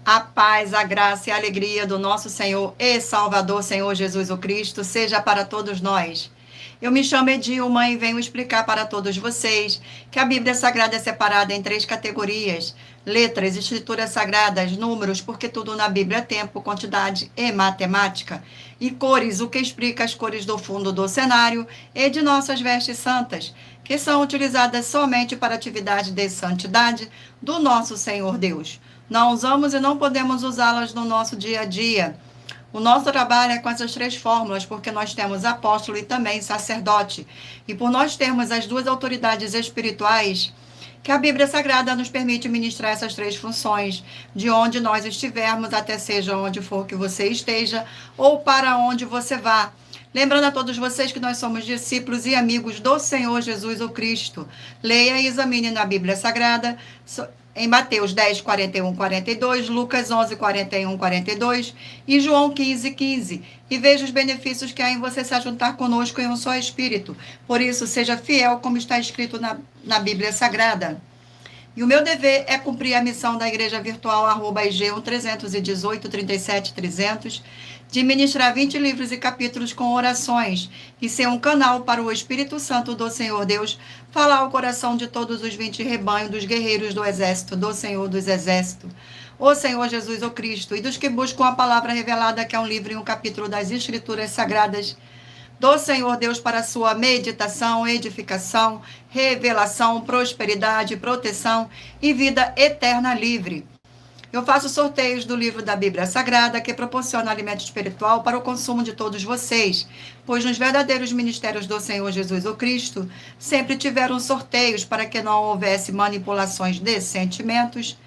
A paz, a graça e a alegria do nosso Senhor e Salvador, Senhor Jesus o Cristo, seja para todos nós. Eu me chamo Edilma e venho explicar para todos vocês que a Bíblia Sagrada é separada em 3 categorias: letras, escrituras sagradas, números, porque tudo na Bíblia é tempo, quantidade e matemática, e cores, o que explica as cores do fundo do cenário e de nossas vestes santas, que são utilizadas somente para atividade de santidade do nosso Senhor Deus. Não usamos e não podemos usá-las no nosso dia a dia. O nosso trabalho é com essas 3 fórmulas, porque nós temos apóstolo e também sacerdote. E por nós termos as 2 autoridades espirituais, que a Bíblia Sagrada nos permite ministrar essas 3 funções, de onde nós estivermos, até seja onde for que você esteja, ou para onde você vá. Lembrando a todos vocês que nós somos discípulos e amigos do Senhor Jesus o Cristo. Leia e examine na Bíblia Sagrada, em Mateus 10, 41, 42, Lucas 11, 41, 42 e João 15, 15. E veja os benefícios que há em você se ajuntar conosco em um só Espírito. Por isso, seja fiel, como está escrito na Bíblia Sagrada. E o meu dever é cumprir a missão da Igreja Virtual @IG 1318 37 300, de ministrar 20 livros e capítulos com orações e ser um canal para o Espírito Santo do Senhor Deus falar ao coração de todos os 20 rebanhos dos guerreiros do exército do Senhor dos Exércitos, o Senhor Jesus o Cristo, e dos que buscam a palavra revelada, que é um livro e um capítulo das Escrituras Sagradas do Senhor Deus, para sua meditação, edificação, revelação, prosperidade, proteção e vida eterna livre. Eu faço sorteios do livro da Bíblia Sagrada, que proporciona alimento espiritual para o consumo de todos vocês, pois nos verdadeiros ministérios do Senhor Jesus o Cristo, sempre tiveram sorteios para que não houvesse manipulações de sentimentos,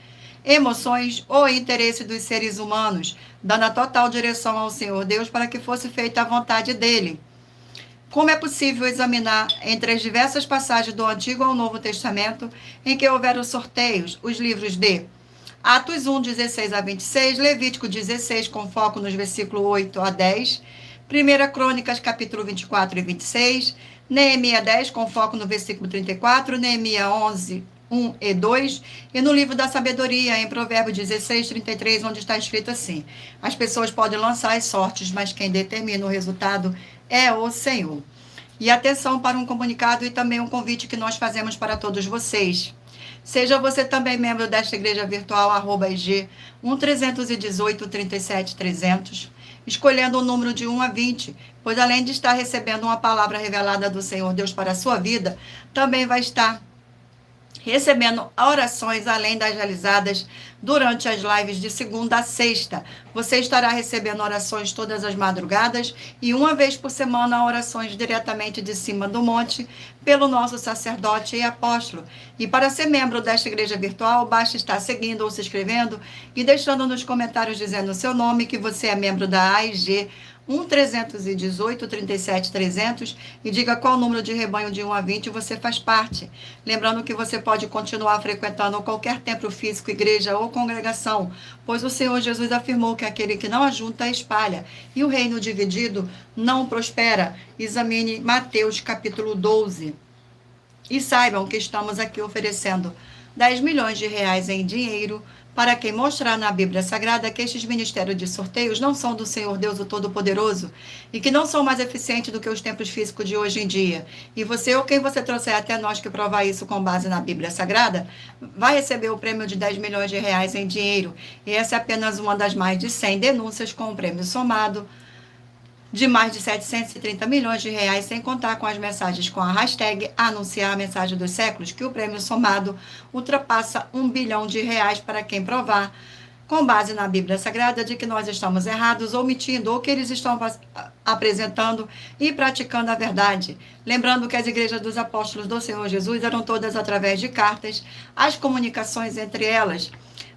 emoções ou interesse dos seres humanos, dando a total direção ao Senhor Deus para que fosse feita a vontade dele. Como é possível examinar entre as diversas passagens do Antigo ao Novo Testamento em que houveram sorteios, os livros de Atos 1, 16 a 26, Levítico 16, com foco nos versículos 8 a 10, 1 Crônicas, capítulo 24 e 26, Neemias 10, com foco no versículo 34, Neemias 11, 1 e 2, e no livro da sabedoria, em Provérbios 16, 33, onde está escrito assim: as pessoas podem lançar as sortes, mas quem determina o resultado é o Senhor. E atenção para um comunicado e também um convite que nós fazemos para todos vocês. Seja você também membro desta igreja virtual, @IG 1318 37 300, escolhendo o número de 1 a 20, pois além de estar recebendo uma palavra revelada do Senhor Deus para a sua vida, também vai estar recebendo orações além das realizadas durante as lives de segunda a sexta. Você estará recebendo orações todas as madrugadas e uma vez por semana orações diretamente de cima do monte pelo nosso sacerdote e apóstolo. E para ser membro desta igreja virtual, basta estar seguindo ou se inscrevendo e deixando nos comentários dizendo o seu nome, que você é membro da AIG 1318 37 300 e diga qual número de rebanho de 1 a 20 você faz parte. Lembrando que você pode continuar frequentando qualquer templo físico, igreja ou congregação, pois o Senhor Jesus afirmou que aquele que não ajunta espalha, e o reino dividido não prospera. Examine Mateus capítulo 12. E saibam que estamos aqui oferecendo 10 milhões de reais em dinheiro para quem mostrar na Bíblia Sagrada que estes ministérios de sorteios não são do Senhor Deus o Todo-Poderoso e que não são mais eficientes do que os templos físicos de hoje em dia. E você ou quem você trouxer até nós que provar isso com base na Bíblia Sagrada, vai receber o prêmio de 10 milhões de reais em dinheiro. E essa é apenas uma das mais de 100 denúncias com o prêmio somado de mais de 730 milhões de reais, sem contar com as mensagens com a hashtag Anunciar a Mensagem dos Séculos, que o prêmio somado ultrapassa 1 bilhão de reais para quem provar, com base na Bíblia Sagrada, de que nós estamos errados, omitindo, ou que eles estão apresentando e praticando a verdade. Lembrando que as igrejas dos apóstolos do Senhor Jesus eram todas através de cartas, as comunicações entre elas.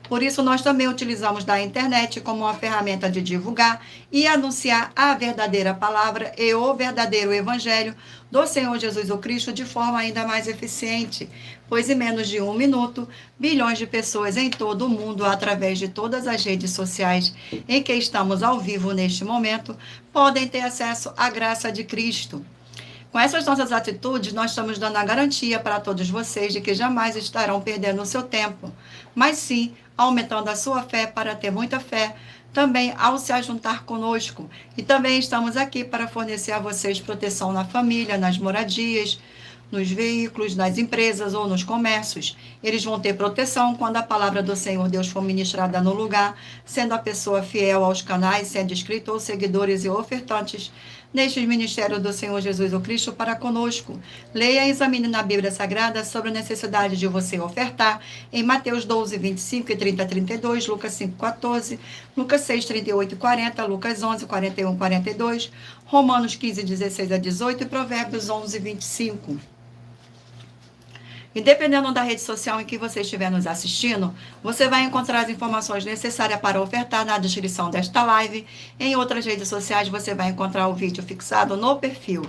Por isso, nós também utilizamos da internet como uma ferramenta de divulgar e anunciar a verdadeira palavra e o verdadeiro evangelho do Senhor Jesus o Cristo de forma ainda mais eficiente, pois em menos de 1 minuto, bilhões de pessoas em todo o mundo, através de todas as redes sociais em que estamos ao vivo neste momento, podem ter acesso à graça de Cristo. Com essas nossas atitudes, nós estamos dando a garantia para todos vocês de que jamais estarão perdendo o seu tempo, mas sim aumentando a sua fé para ter muita fé, também ao se ajuntar conosco. E também estamos aqui para fornecer a vocês proteção na família, nas moradias, nos veículos, nas empresas ou nos comércios. Eles vão ter proteção quando a palavra do Senhor Deus for ministrada no lugar, sendo a pessoa fiel aos canais, sendo inscrito ou seguidores e ofertantes nestes ministérios do Senhor Jesus o Cristo para conosco. Leia e examine na Bíblia Sagrada sobre a necessidade de você ofertar em Mateus 12, 25 e 30, 32, Lucas 5, 14, Lucas 6, 38 e 40, Lucas 11, 41, 42, Romanos 15, 16 a 18 e Provérbios 11, 25. E dependendo da rede social em que você estiver nos assistindo, você vai encontrar as informações necessárias para ofertar na descrição desta live. Em outras redes sociais você vai encontrar o vídeo fixado no perfil.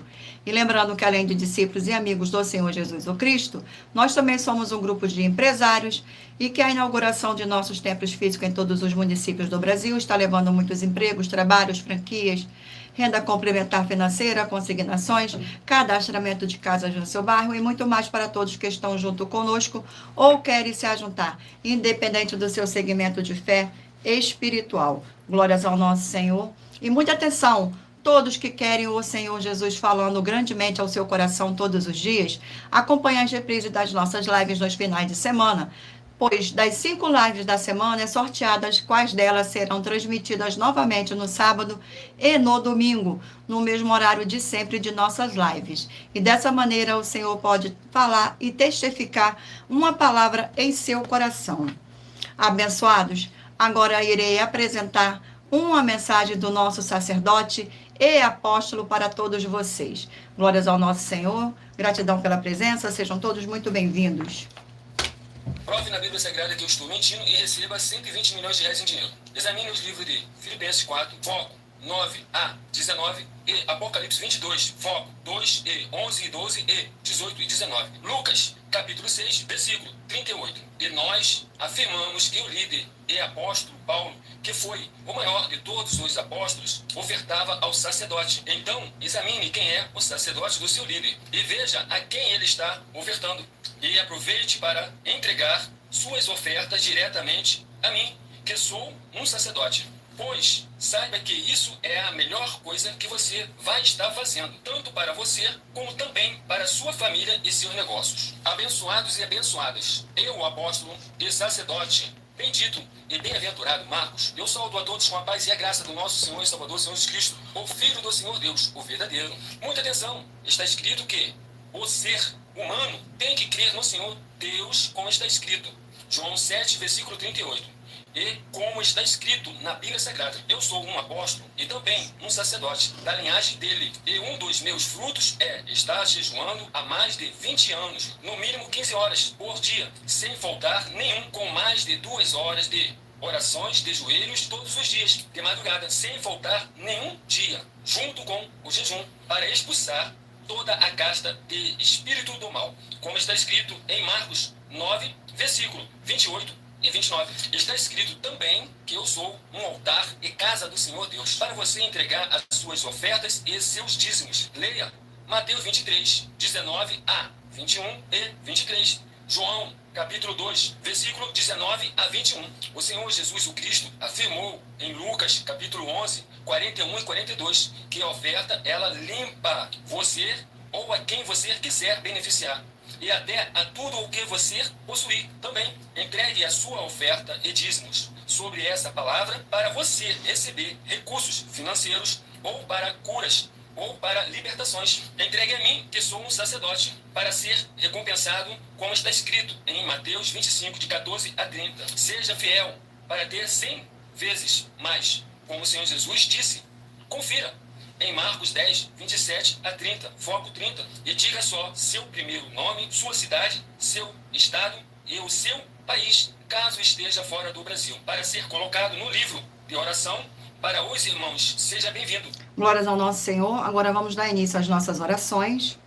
E lembrando que além de discípulos e amigos do Senhor Jesus o Cristo, nós também somos um grupo de empresários e que a inauguração de nossos templos físicos em todos os municípios do Brasil está levando muitos empregos, trabalhos, franquias, renda complementar financeira, consignações, cadastramento de casas no seu bairro e muito mais para todos que estão junto conosco ou querem se ajuntar, independente do seu segmento de fé espiritual. Glórias ao nosso Senhor. E muita atenção, todos que querem o Senhor Jesus falando grandemente ao seu coração todos os dias, acompanhem as reprises das nossas lives nos finais de semana, pois das 5 lives da semana é sorteadas quais delas serão transmitidas novamente no sábado e no domingo, no mesmo horário de sempre de nossas lives. E dessa maneira o Senhor pode falar e testificar uma palavra em seu coração. Abençoados, agora irei apresentar uma mensagem do nosso sacerdote e apóstolo para todos vocês. Glórias ao nosso Senhor, gratidão pela presença, sejam todos muito bem-vindos. Prove na Bíblia Sagrada que eu estou mentindo e receba 120 milhões de reais em dinheiro. Examine os livros de Filipenses 4, foco 9 a 19 e Apocalipse 22, foco 2 e 11 e 12 e 18 e 19. Lucas, capítulo 6, versículo 38. E nós afirmamos que o líder e apóstolo Paulo, que foi o maior de todos os apóstolos, ofertava ao sacerdote. Então, examine quem é o sacerdote do seu líder e veja a quem ele está ofertando. E aproveite para entregar suas ofertas diretamente a mim, que sou um sacerdote. Pois saiba que isso é a melhor coisa que você vai estar fazendo, tanto para você, como também para sua família e seus negócios. Abençoados e abençoadas, eu, apóstolo e sacerdote, bendito e bem-aventurado Marcos, eu saúdo a todos com a paz e a graça do nosso Senhor e Salvador, Senhor Jesus Cristo, o Filho do Senhor Deus, o verdadeiro. Muita atenção, está escrito que o ser humano tem que crer no Senhor Deus, como está escrito. João 7, versículo 38. E como está escrito na Bíblia Sagrada, eu sou um apóstolo e também um sacerdote da linhagem dele. E um dos meus frutos é estar jejuando há mais de 20 anos, no mínimo 15 horas por dia, sem faltar nenhum, com mais de 2 horas de orações de joelhos todos os dias, de madrugada, sem faltar nenhum dia, junto com o jejum, para expulsar toda a casta de espírito do mal, como está escrito em Marcos 9, versículo 28 e 29. Está escrito também que eu sou um altar e casa do Senhor Deus, para você entregar as suas ofertas e seus dízimos. Leia Mateus 23, 19 a 21 e 23. João, capítulo 2, versículo 19 a 21. O Senhor Jesus o Cristo afirmou em Lucas, capítulo 11, 41 e 42, que a oferta, ela limpa você ou a quem você quiser beneficiar. E até a tudo o que você possuir também. Entregue a sua oferta e dízimos sobre essa palavra para você receber recursos financeiros ou para curas ou para libertações. Entregue a mim, que sou um sacerdote, para ser recompensado, como está escrito em Mateus 25, de 14 a 30. Seja fiel para ter 100 vezes mais, como o Senhor Jesus disse. Confira em Marcos 10, 27 a 30, foco 30, e diga só seu primeiro nome, sua cidade, seu estado e o seu país, caso esteja fora do Brasil, para ser colocado no livro de oração para os irmãos. Seja bem-vindo. Glórias ao nosso Senhor. Agora vamos dar início às nossas orações.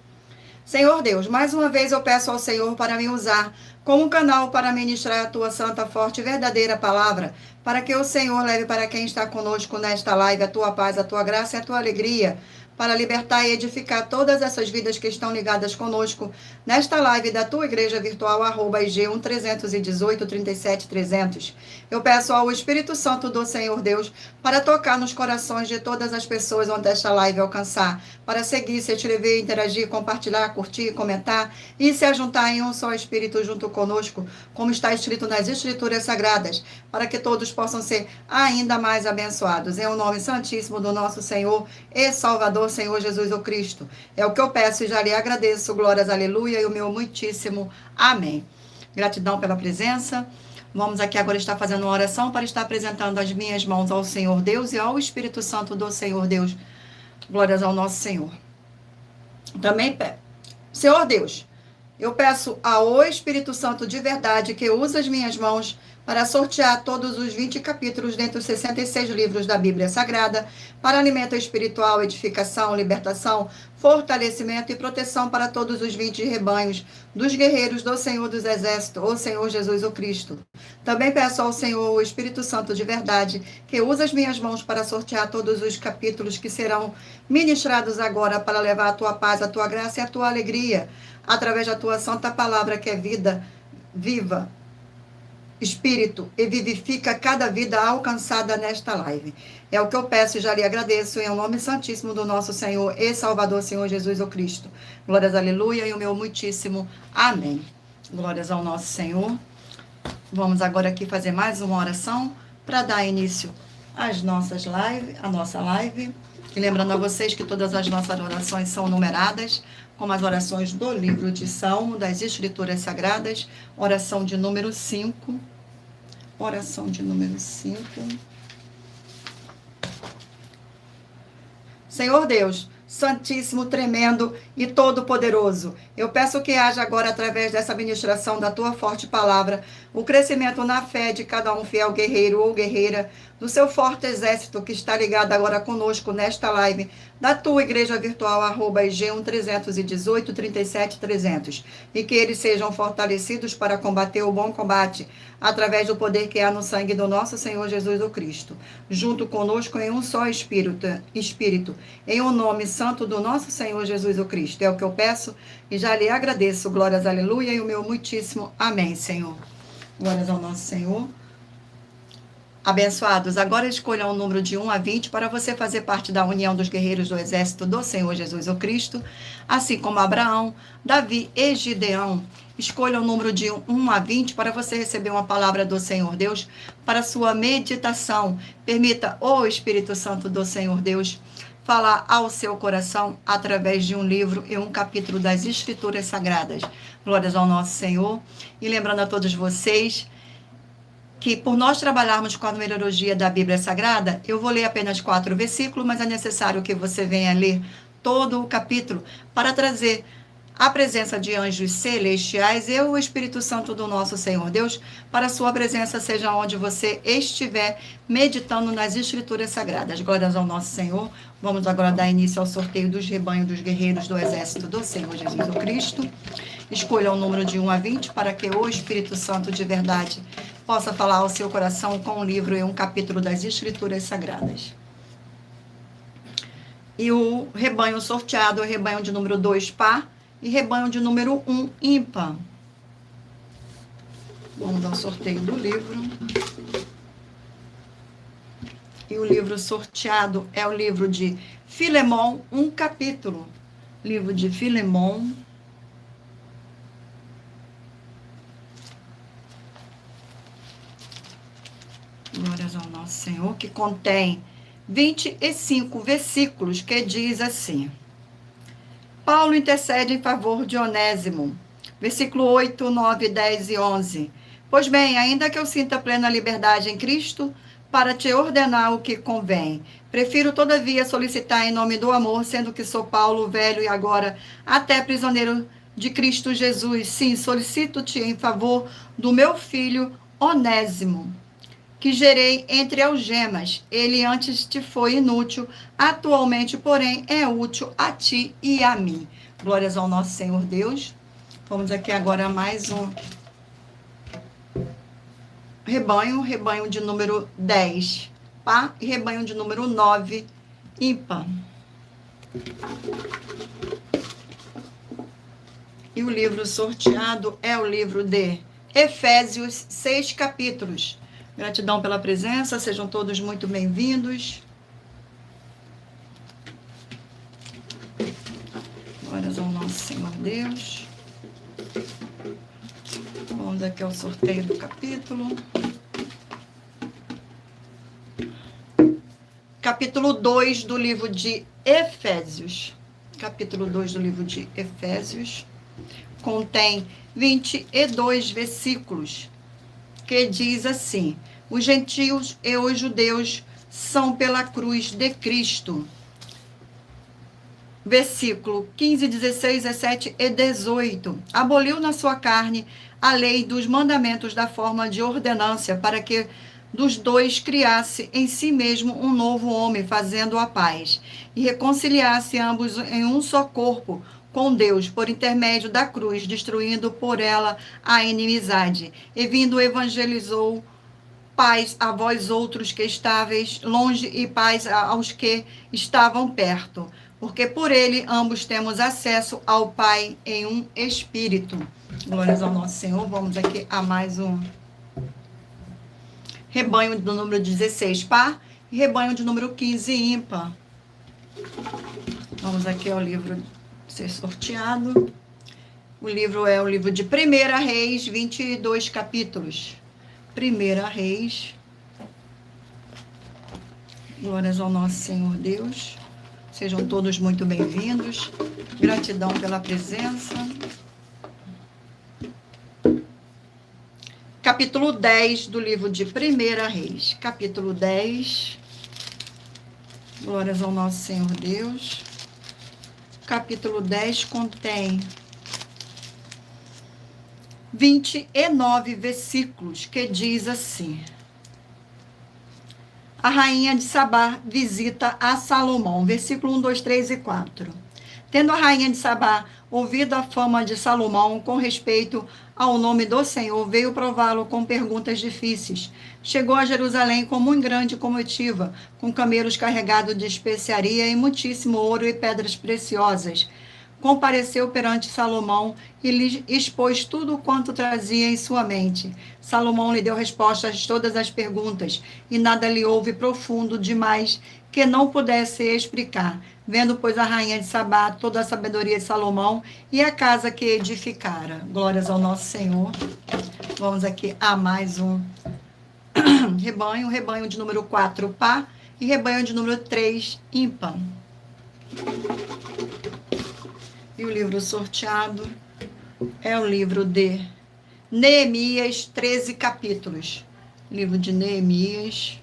Senhor Deus, mais uma vez eu peço ao Senhor para me usar como canal para ministrar a tua santa, forte e verdadeira palavra, para que o Senhor leve para quem está conosco nesta live a tua paz, a tua graça e a tua alegria, para libertar e edificar todas essas vidas que estão ligadas conosco nesta live da tua igreja virtual, @IG131837300. Eu peço ao Espírito Santo do Senhor Deus para tocar nos corações de todas as pessoas onde esta live alcançar, para seguir, se inscrever, interagir, compartilhar, curtir, comentar e se ajuntar em um só Espírito junto conosco, como está escrito nas Escrituras Sagradas, para que todos possam ser ainda mais abençoados. Em o nome santíssimo do nosso Senhor e Salvador, Senhor Jesus o Cristo. É o que eu peço e já lhe agradeço. Glórias, aleluia, e o meu muitíssimo amém. Gratidão pela presença. Vamos aqui agora estar fazendo uma oração para estar apresentando as minhas mãos ao Senhor Deus e ao Espírito Santo do Senhor Deus. Glórias ao nosso Senhor. Também, Senhor Deus, eu peço ao Espírito Santo de verdade que use as minhas mãos para sortear todos os 20 capítulos dentre os 66 livros da Bíblia Sagrada, para alimento espiritual, edificação, libertação, fortalecimento e proteção para todos os 20 rebanhos dos guerreiros do Senhor dos Exércitos, o Senhor Jesus o Cristo. Também peço ao Senhor, o Espírito Santo de verdade, que use as minhas mãos para sortear todos os capítulos que serão ministrados agora para levar a tua paz, a tua graça e a tua alegria, através da tua santa palavra que é vida viva, Espírito, e vivifica cada vida alcançada nesta live. É o que eu peço e já lhe agradeço em nome santíssimo do nosso Senhor e Salvador, Senhor Jesus o Cristo. Glórias, aleluia, e o meu muitíssimo amém. Glórias ao nosso Senhor. Vamos agora aqui fazer mais uma oração para dar início às nossas lives, à nossa live. E lembrando a vocês que todas as nossas orações são numeradas, como as orações do livro de Salmo, das Escrituras Sagradas, oração de número 5. Oração de número 5. Senhor Deus, Santíssimo, tremendo e todo-poderoso, eu peço que haja agora, através dessa ministração da tua forte palavra, o crescimento na fé de cada um fiel guerreiro ou guerreira, do seu forte exército que está ligado agora conosco nesta live, da tua igreja virtual, @IG131837300, e que eles sejam fortalecidos para combater o bom combate, através do poder que há no sangue do nosso Senhor Jesus o Cristo, junto conosco em um só Espírito, em um nome santo do nosso Senhor Jesus o Cristo. É o que eu peço e já lhe agradeço. Glórias, aleluia, e o meu muitíssimo amém, Senhor. Glórias ao nosso Senhor. Abençoados, agora escolham o número de 1 a 20 para você fazer parte da união dos guerreiros do exército do Senhor Jesus o Cristo, assim como Abraão, Davi e Gideão. Escolha o número de 1 a 20 para você receber uma palavra do Senhor Deus para sua meditação. Permita o Espírito Santo do Senhor Deus falar ao seu coração através de um livro e um capítulo das Escrituras Sagradas. Glórias ao nosso Senhor. E lembrando a todos vocês que por nós trabalharmos com a numerologia da Bíblia Sagrada, eu vou ler apenas 4 versículos, mas é necessário que você venha ler todo o capítulo para trazer a presença de anjos celestiais e o Espírito Santo do nosso Senhor Deus, para a sua presença seja onde você estiver meditando nas Escrituras Sagradas. Glórias ao nosso Senhor. Vamos agora dar início ao sorteio dos rebanhos dos guerreiros do exército do Senhor Jesus o Cristo. Escolha o número de 1 a 20 para que o Espírito Santo de verdade possa falar ao seu coração com um livro e um capítulo das Escrituras Sagradas. E o rebanho sorteado é o rebanho de número 2 par e rebanho de número 1 ímpar. Vamos ao sorteio do livro. E o livro sorteado é o livro de Filemão, um capítulo. Livro de Filemão. Glórias ao nosso Senhor, que contém 25 versículos, que diz assim: Paulo intercede em favor de Onésimo. Versículo 8, 9, 10 e 11. Pois bem, ainda que eu sinta plena liberdade em Cristo, para te ordenar o que convém, prefiro, todavia, solicitar em nome do amor, sendo que sou Paulo, velho e agora até prisioneiro de Cristo Jesus. Sim, solicito-te em favor do meu filho Onésimo, que gerei entre algemas. Ele antes te foi inútil, atualmente, porém, é útil a ti e a mim. Glórias ao nosso Senhor Deus. Vamos aqui agora a mais um rebanho de número 10, par, e rebanho de número 9, ímpar. E o livro sorteado é o livro de Efésios, 6 capítulos. Gratidão pela presença, sejam todos muito bem-vindos. Glórias ao nosso Senhor Deus. Vamos aqui ao sorteio do capítulo. Capítulo 2 do livro de Efésios. Capítulo 2 do livro de Efésios contém 22 versículos, que diz assim: os gentios e os judeus são pela cruz de Cristo. Versículo 15, 16, 17 e 18. Aboliu na sua carne a lei dos mandamentos da forma de ordenância, para que dos dois criasse em si mesmo um novo homem, fazendo a paz, e reconciliasse ambos em um só corpo com Deus, por intermédio da cruz, destruindo por ela a inimizade. E vindo, evangelizou paz a vós outros que estáveis longe e paz aos que estavam perto, porque por ele ambos temos acesso ao Pai em um Espírito. Glórias ao nosso Senhor. Vamos aqui a mais um rebanho do número 16 par e rebanho de número 15 ímpar. Vamos aqui ao livro ser sorteado. O livro é o livro de 1 Reis, 22 capítulos. 1 Reis. Glórias ao nosso Senhor Deus. Sejam todos muito bem-vindos. Gratidão pela presença. Capítulo 10 do livro de 1 Reis. Capítulo 10. Glórias ao nosso Senhor Deus. Capítulo 10 contém 29 versículos, que diz assim: a rainha de Sabá visita a Salomão. Versículo 1, 2, 3 e 4. Tendo a rainha de Sabá ouvido a fama de Salomão com respeito ao nome do Senhor, veio prová-lo com perguntas difíceis. Chegou a Jerusalém com muito grande comitiva, com camelos carregados de especiaria e muitíssimo ouro e pedras preciosas. Compareceu perante Salomão e lhe expôs tudo quanto trazia em sua mente. Salomão lhe deu respostas a todas as perguntas, e nada lhe houve profundo demais que não pudesse explicar. Vendo, pois, a rainha de Sabá toda a sabedoria de Salomão e a casa que edificara. Glórias ao nosso Senhor. Vamos aqui a mais um rebanho. Rebanho de número 4, par, e rebanho de número 3, ímpar. E o livro sorteado é o livro de Neemias, 13 capítulos. Livro de Neemias.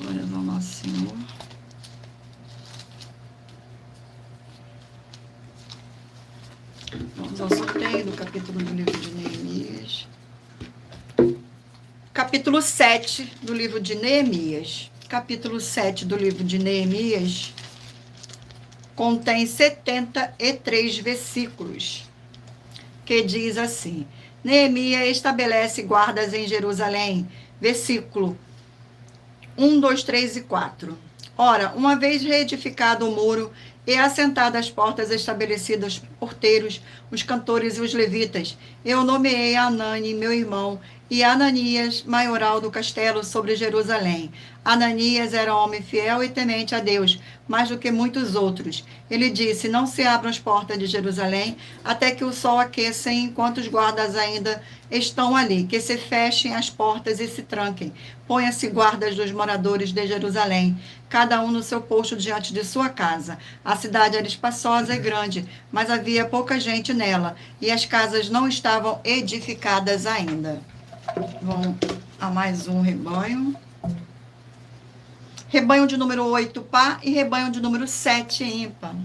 Glória ao nosso Senhor. Vamos ao sorteio do capítulo do livro de Neemias. Capítulo 7 do livro de Neemias. Capítulo 7 do livro de Neemias contém 73 versículos, que diz assim: Neemias estabelece guardas em Jerusalém. Versículo 1, 2, 3 e 4. Ora, uma vez reedificado o muro e assentadas as portas estabelecidas, porteiros, os cantores e os levitas, eu nomeei Anani, meu irmão, e Ananias, maioral do castelo sobre Jerusalém. Ananias era homem fiel e temente a Deus, mais do que muitos outros. Ele disse: não se abram as portas de Jerusalém até que o sol aqueça, enquanto os guardas ainda estão ali. Que se fechem as portas e se tranquem. Ponha-se guardas dos moradores de Jerusalém, cada um no seu posto diante de sua casa. A cidade era espaçosa e grande, mas havia pouca gente nela, e as casas não estavam edificadas ainda. Vamos a mais um rebanho. Rebanho de número 8, par, e rebanho de número 7, ímpar.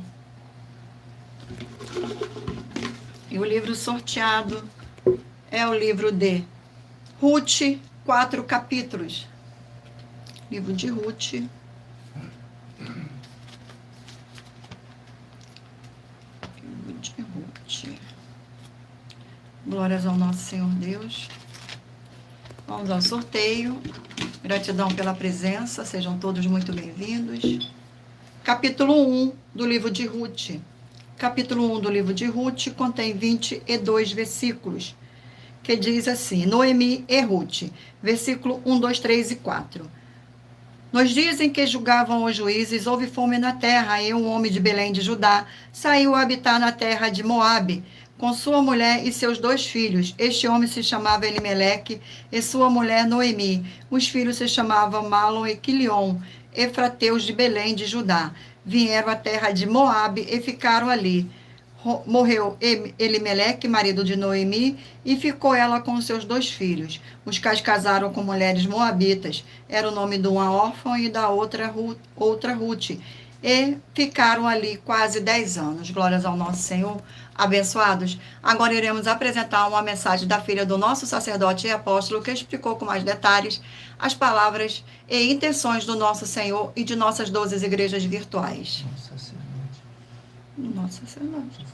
E o livro sorteado é o livro de Ruth, 4 capítulos. Livro de Ruth. Livro de Ruth. Glórias ao nosso Senhor Deus. Vamos ao sorteio. Gratidão pela presença, sejam todos muito bem-vindos. Capítulo 1 do livro de Ruth. Capítulo 1 do livro de Ruth contém 22 versículos, que diz assim: Noemi e Ruth, versículo 1, 2, 3 e 4. Nos dias em que julgavam os juízes, houve fome na terra, e um homem de Belém de Judá saiu a habitar na terra de Moabe, com sua mulher e seus 2 filhos. Este homem se chamava Elimeleque, e sua mulher Noemi. Os filhos se chamavam Malom e Quilion, efrateus de Belém de Judá. Vieram à terra de Moabe e ficaram ali. Morreu Elimeleque, marido de Noemi, e ficou ela com seus 2 filhos. Os quais casaram com mulheres moabitas. Era o nome de uma órfã e da outra Ruth. E ficaram ali quase 10 anos. Glórias ao nosso Senhor. Abençoados. Agora iremos apresentar uma mensagem da filha do nosso sacerdote e apóstolo, que explicou com mais detalhes as palavras e intenções do nosso Senhor e de nossas 12 igrejas virtuais. Nossa Sacerdote.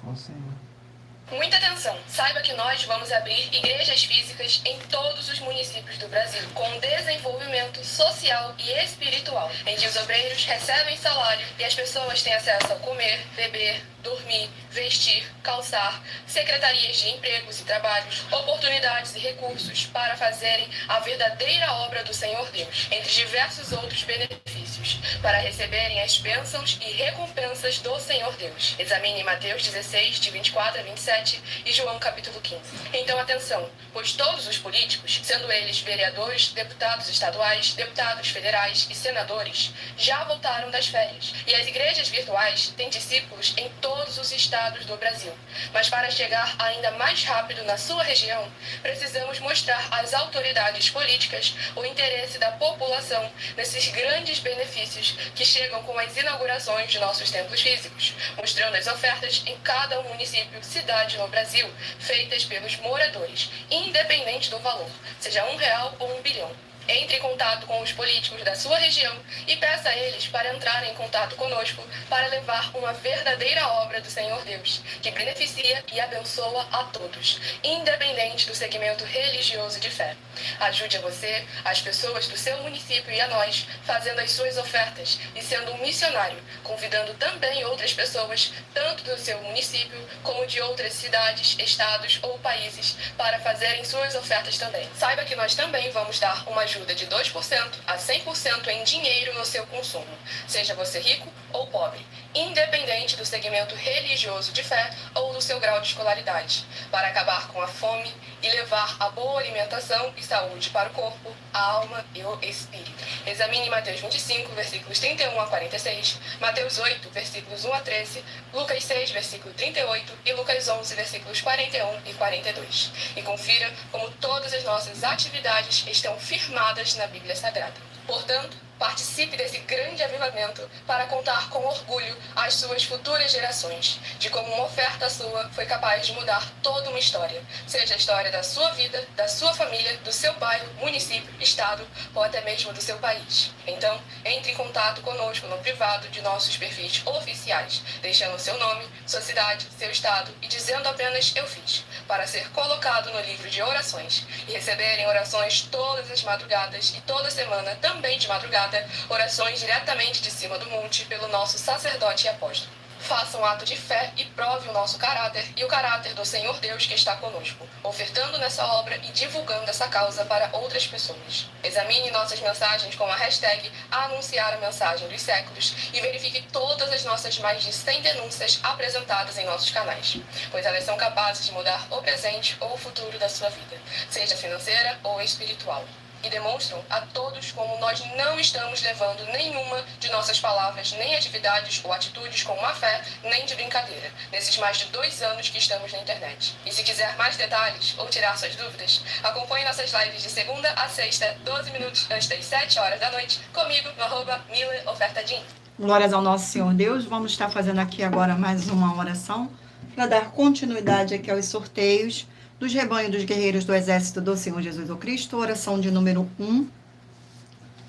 Muita atenção! Saiba que nós vamos abrir igrejas físicas em todos os municípios do Brasil, com desenvolvimento social e espiritual, em que os obreiros recebem salário e as pessoas têm acesso a comer, beber, dormir, vestir, calçar, secretarias de empregos e trabalhos, oportunidades e recursos para fazerem a verdadeira obra do Senhor Deus, entre diversos outros benefícios, para receberem as bênçãos e recompensas do Senhor Deus. Examine Mateus 16, de 24 a 27 e João capítulo 15. Então atenção, pois todos os políticos, sendo eles vereadores, deputados estaduais, deputados federais e senadores, já voltaram das férias, e as igrejas virtuais têm discípulos em todos os estados do Brasil. Mas para chegar ainda mais rápido na sua região, precisamos mostrar às autoridades políticas o interesse da população nesses grandes benefícios que chegam com as inaugurações de nossos templos físicos, mostrando as ofertas em cada município, cidade no Brasil, feitas pelos moradores, independente do valor, seja R$1 ou 1 bilhão. Entre em contato com os políticos da sua região e peça a eles para entrarem em contato conosco para levar uma verdadeira obra do Senhor Deus, que beneficia e abençoa a todos, independente do segmento religioso de fé. Ajude a você, as pessoas do seu município e a nós, fazendo as suas ofertas e sendo um missionário, convidando também outras pessoas, tanto do seu município como de outras cidades, estados ou países, para fazerem suas ofertas também. Saiba que nós também vamos dar uma ajuda de 2% a 100% em dinheiro no seu consumo, seja você rico ou pobre, independente do segmento religioso de fé ou do seu grau de escolaridade, para acabar com a fome e levar a boa alimentação e saúde para o corpo, a alma e o espírito. Examine Mateus 25, versículos 31 a 46, Mateus 8, versículos 1 a 13, Lucas 6, versículo 38 e Lucas 11, versículos 41 e 42. E confira como todas as nossas atividades estão firmadas na Bíblia Sagrada. Portanto, participe desse grande avivamento para contar com orgulho às suas futuras gerações, de como uma oferta sua foi capaz de mudar toda uma história, seja a história da sua vida, da sua família, do seu bairro, município, estado ou até mesmo do seu país. Então, entre em contato conosco no privado de nossos perfis oficiais, deixando seu nome, sua cidade, seu estado e dizendo apenas "eu fiz", para ser colocado no livro de orações e receberem orações todas as madrugadas e toda semana também de madrugada, orações diretamente de cima do monte pelo nosso sacerdote e apóstolo. Faça um ato de fé e prove o nosso caráter e o caráter do Senhor Deus que está conosco, ofertando nessa obra e divulgando essa causa para outras pessoas. Examine nossas mensagens com a hashtag Anunciar a Mensagem dos Séculos e verifique todas as nossas mais de 100 denúncias apresentadas em nossos canais, pois elas são capazes de mudar o presente ou o futuro da sua vida, seja financeira ou espiritual. E demonstram a todos como nós não estamos levando nenhuma de nossas palavras, nem atividades ou atitudes com má fé, nem de brincadeira, nesses mais de 2 anos que estamos na internet. E se quiser mais detalhes ou tirar suas dúvidas, acompanhe nossas lives de segunda a sexta, 12 minutos antes das 7 horas da noite, comigo no @MilaOfertaDin. Glórias ao nosso Senhor Deus. Vamos estar fazendo aqui agora mais uma oração para dar continuidade aqui aos sorteios dos rebanhos dos guerreiros do exército do Senhor Jesus o Cristo. Oração de número 1.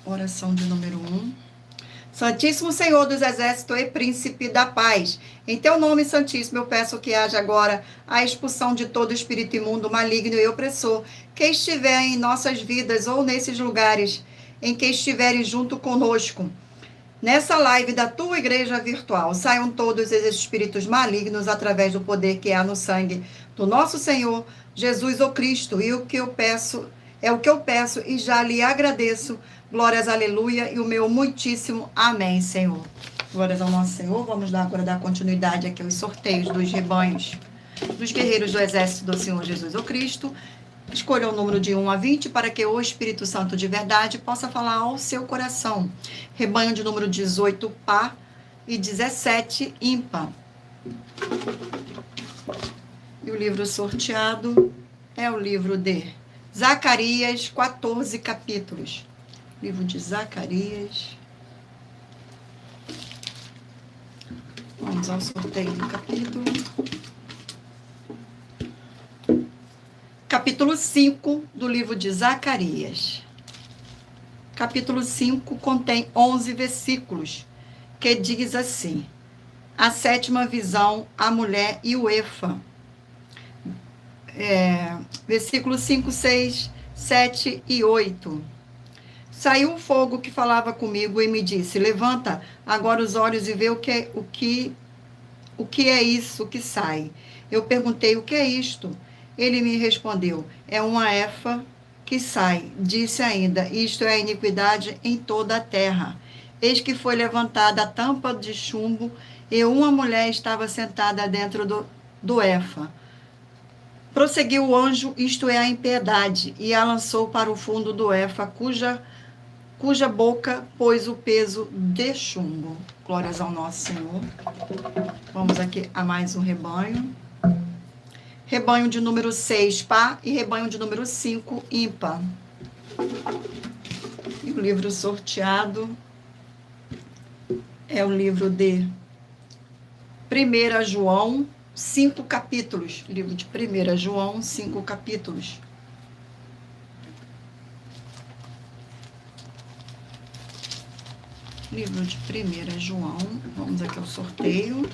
Oração de número 1. Santíssimo Senhor dos Exércitos e Príncipe da Paz, em teu nome santíssimo eu peço que haja agora a expulsão de todo espírito imundo, maligno e opressor que estiver em nossas vidas ou nesses lugares em que estiverem junto conosco. Nessa live da tua igreja virtual, saiam todos esses espíritos malignos através do poder que há no sangue do nosso Senhor Jesus o Cristo. E o que eu peço e já lhe agradeço. Glórias, aleluia, e o meu muitíssimo amém, Senhor. Glórias ao nosso Senhor. Vamos agora dar continuidade aqui aos sorteios dos rebanhos dos guerreiros do exército do Senhor Jesus o Cristo. Escolha o número de 1 a 20 para que o Espírito Santo de verdade possa falar ao seu coração. Rebanho de número 18, par, e 17, ímpar. E o livro sorteado é o livro de Zacarias, 14 capítulos. Livro de Zacarias. Vamos ao sorteio do capítulo. Capítulo 5 do livro de Zacarias. Capítulo 5 contém 11 versículos, que diz assim: a sétima visão, a mulher e o Efa. Versículos 5, 6, 7 e 8. Saiu um fogo que falava comigo e me disse: levanta agora os olhos e vê o que é isso que sai. Eu perguntei: o que é isto? Ele me respondeu: é uma efa que sai. Disse ainda: isto é a iniquidade em toda a terra. Eis que foi levantada a tampa de chumbo e uma mulher estava sentada dentro do efa. Prosseguiu o anjo, isto é a impiedade, e a lançou para o fundo do efa, cuja boca pôs o peso de chumbo. Glórias ao nosso Senhor. Vamos aqui a mais um rebanho. Rebanho de número 6, par, e rebanho de número 5, ímpar. E o livro sorteado é o livro de 1 João, 5 capítulos. Livro de 1 João, 5 capítulos. Livro de 1 João, vamos aqui ao sorteio.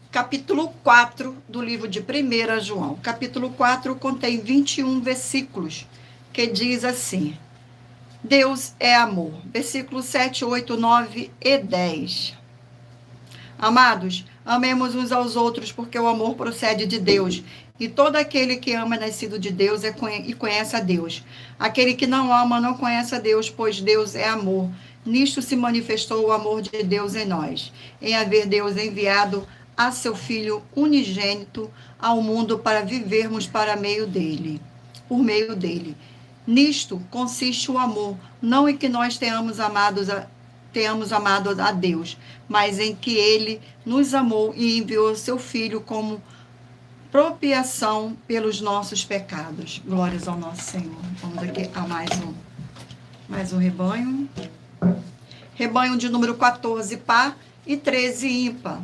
Capítulo 4 do livro de 1 João. Capítulo 4 contém 21 versículos, que diz assim: Deus é amor. Versículos 7, 8, 9 e 10. Amados, amemos uns aos outros, porque o amor procede de Deus. E todo aquele que ama é nascido de Deus e conhece a Deus. Aquele que não ama não conhece a Deus, pois Deus é amor. Nisto se manifestou o amor de Deus em nós, em haver Deus enviado a seu Filho unigênito ao mundo para vivermos por meio dele. Nisto consiste o amor, não em que nós tenhamos amado a Deus, mas em que ele nos amou e enviou seu Filho como propiação pelos nossos pecados. Glórias ao nosso Senhor. Vamos aqui a mais um rebanho. Rebanho de número 14, par, e 13, ímpar.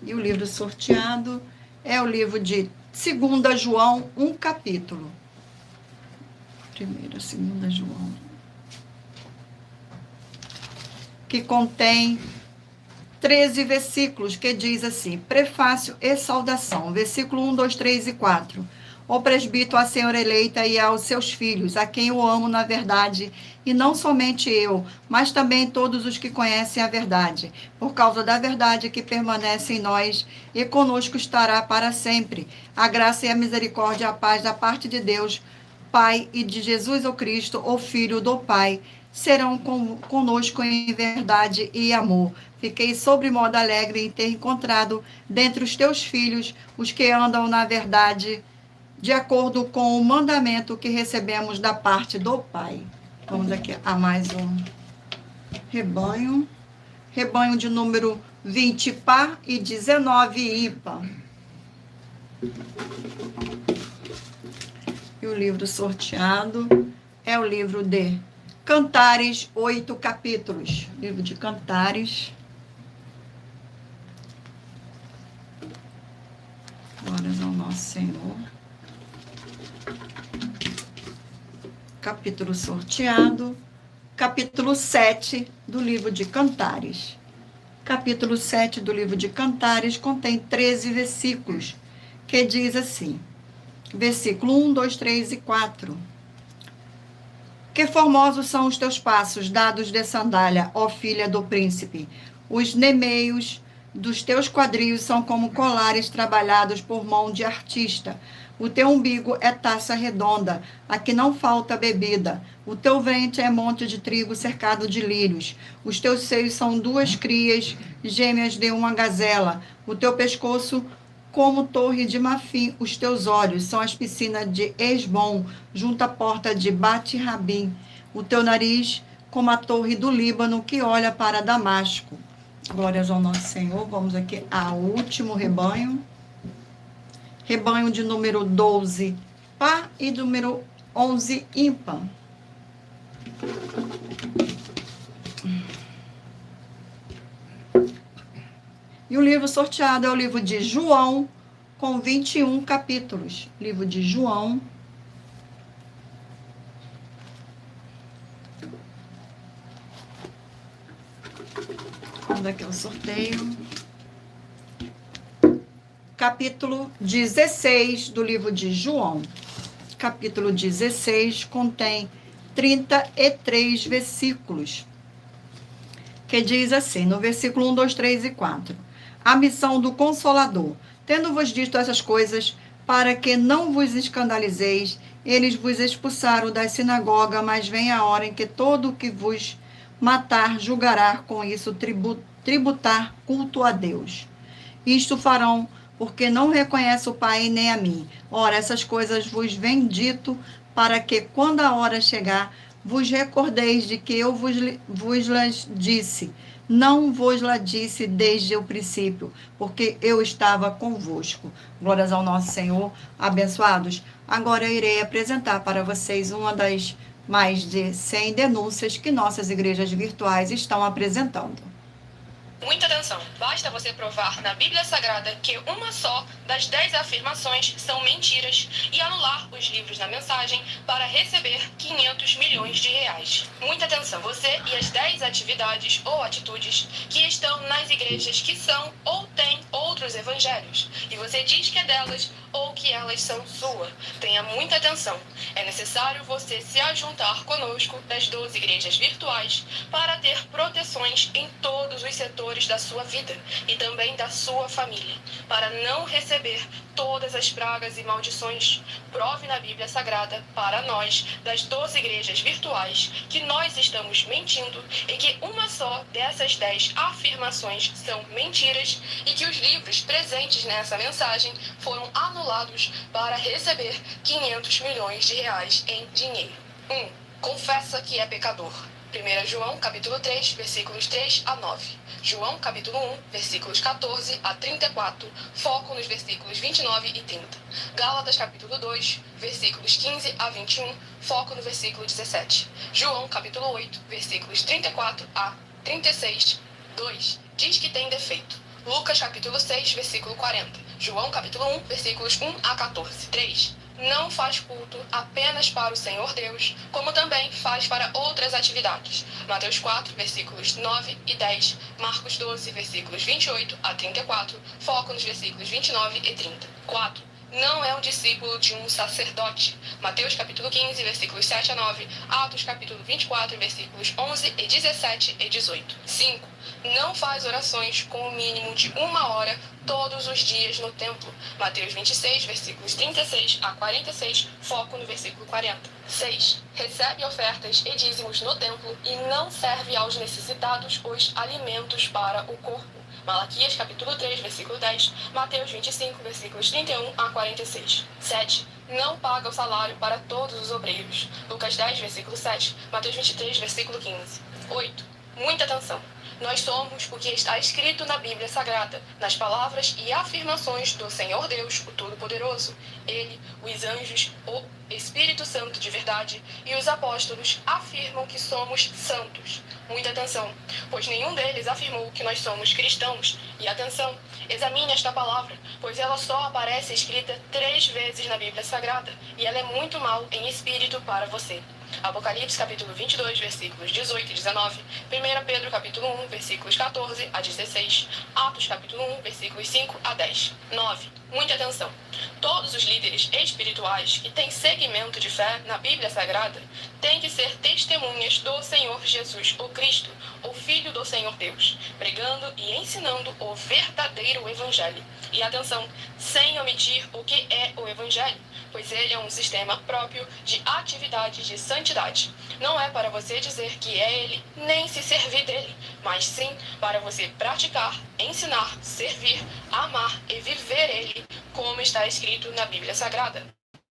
E o livro sorteado é o livro de 2 João, 1 capítulo. 2 João. Que contém 13 versículos, que diz assim: prefácio e saudação. Versículo 1, 2, 3 e 4. O presbítero, a senhora eleita e aos seus filhos, a quem eu amo na verdade, e não somente eu, mas também todos os que conhecem a verdade, por causa da verdade que permanece em nós e conosco estará para sempre. A graça e a misericórdia e a paz da parte de Deus, Pai, e de Jesus o Cristo, o Filho do Pai, serão conosco em verdade e amor. Fiquei sobremodo alegre em ter encontrado dentre os teus filhos os que andam na verdade, de acordo com o mandamento que recebemos da parte do Pai. Vamos aqui a mais um rebanho. Rebanho de número 20, par, e 19, ímpar. E o livro sorteado é o livro de Cantares, 8 capítulos. Livro de Cantares. Glórias ao nosso Senhor. capítulo sorteado, capítulo 7 do livro de Cantares. Capítulo 7 do livro de Cantares contém 13 versículos, que diz assim, versículo 1, 2, 3 e 4. Que formosos são os teus passos, dados de sandália, ó filha do príncipe. Os nemeios dos teus quadris são como colares trabalhados por mão de artista. O teu umbigo é taça redonda, a que não falta bebida. O teu ventre é monte de trigo cercado de lírios. Os teus seios são duas crias gêmeas de uma gazela. O teu pescoço como torre de Mafim, os teus olhos são as piscinas de Esbom, junto à porta de Bate-Rabim. O teu nariz como a torre do Líbano, que olha para Damasco. Glórias ao nosso Senhor. Vamos aqui ao último rebanho. Rebanho de número 12, par, e número 11, ímpar. E o livro sorteado é o livro de João, com 21 capítulos. Livro de João. Onde é que é o sorteio? Capítulo 16 do livro de João. Capítulo 16 contém 33 versículos, que diz assim, no versículo 1, 2, 3 e 4. A missão do Consolador. Tendo-vos dito essas coisas, para que não vos escandalizeis, eles vos expulsaram da sinagoga, mas vem a hora em que todo o que vos matar julgará com isso tributar culto a Deus. Isto farão porque não reconhece o Pai nem a mim. Ora, essas coisas vos vem dito, para que, quando a hora chegar, vos recordeis de que eu vos las disse. Não vos lá disse desde o princípio, porque eu estava convosco. Glórias ao nosso Senhor, abençoados. Agora eu irei apresentar para vocês uma das mais de 100 denúncias que nossas igrejas virtuais estão apresentando. Muita atenção, basta você provar na Bíblia Sagrada que uma só das 10 afirmações são mentiras e anular os livros da mensagem para receber 500 milhões de reais. Muita atenção, você e as 10 atividades ou atitudes que estão nas igrejas que são ou têm outros evangelhos, e você diz que é delas ou que elas são sua. Tenha muita atenção, é necessário você se ajuntar conosco das 12 igrejas virtuais para ter proteções em todos os setores da sua vida e também da sua família, para não receber todas as pragas e maldições. Prove na Bíblia Sagrada para nós, das 12 igrejas virtuais, que nós estamos mentindo e que uma só dessas 10 afirmações são mentiras e que os livros presentes nessa mensagem foram anulados para receber 500 milhões de reais em dinheiro. 1. Confessa que é pecador. 1 João, capítulo 3, versículos 3 a 9. João, capítulo 1, versículos 14 a 34, foco nos versículos 29 e 30. Gálatas, capítulo 2, versículos 15 a 21, foco no versículo 17. João, capítulo 8, versículos 34 a 36, 2. Diz que tem defeito. Lucas, capítulo 6, versículo 40. João, capítulo 1, versículos 1 a 14. 3. Não faz culto apenas para o Senhor Deus, como também faz para outras atividades. Mateus 4, versículos 9 e 10, Marcos 12, versículos 28 a 34, foco nos versículos 29 e 30. 4. Não é um discípulo de um sacerdote. Mateus capítulo 15, versículos 7 a 9, Atos capítulo 24, versículos 11 e 17 e 18. 5. Não faz orações com o mínimo de 1 hora todos os dias no templo. Mateus 26, versículos 36 a 46, foco no versículo 40. 6. Recebe ofertas e dízimos no templo e não serve aos necessitados os alimentos para o corpo. Malaquias capítulo 3, versículo 10, Mateus 25, versículos 31 a 46. 7. Não paga o salário para todos os obreiros. Lucas 10, versículo 7, Mateus 23, versículo 15. 8. Muita atenção. Nós somos o que está escrito na Bíblia Sagrada, nas palavras e afirmações do Senhor Deus, o Todo-Poderoso. Ele, os anjos, o Espírito Santo de verdade e os apóstolos afirmam que somos santos. Muita atenção, pois nenhum deles afirmou que nós somos cristãos. E atenção, examine esta palavra, pois ela só aparece escrita 3 vezes na Bíblia Sagrada, e ela é muito mal em espírito para você. Apocalipse capítulo 22, versículos 18 e 19, 1 Pedro capítulo 1, versículos 14 a 16, Atos capítulo 1, versículos 5 a 10. 9. Muita atenção. Todos os líderes espirituais que têm segmento de fé na Bíblia Sagrada têm que ser testemunhas do Senhor Jesus, o Cristo, o Filho do Senhor Deus, pregando e ensinando o verdadeiro Evangelho. E atenção, sem omitir o que é o Evangelho, pois ele é um sistema próprio de atividade de santidade. Não é para você dizer que é ele, nem se servir dele, mas sim para você praticar, ensinar, servir, amar e viver ele, como está escrito na Bíblia Sagrada.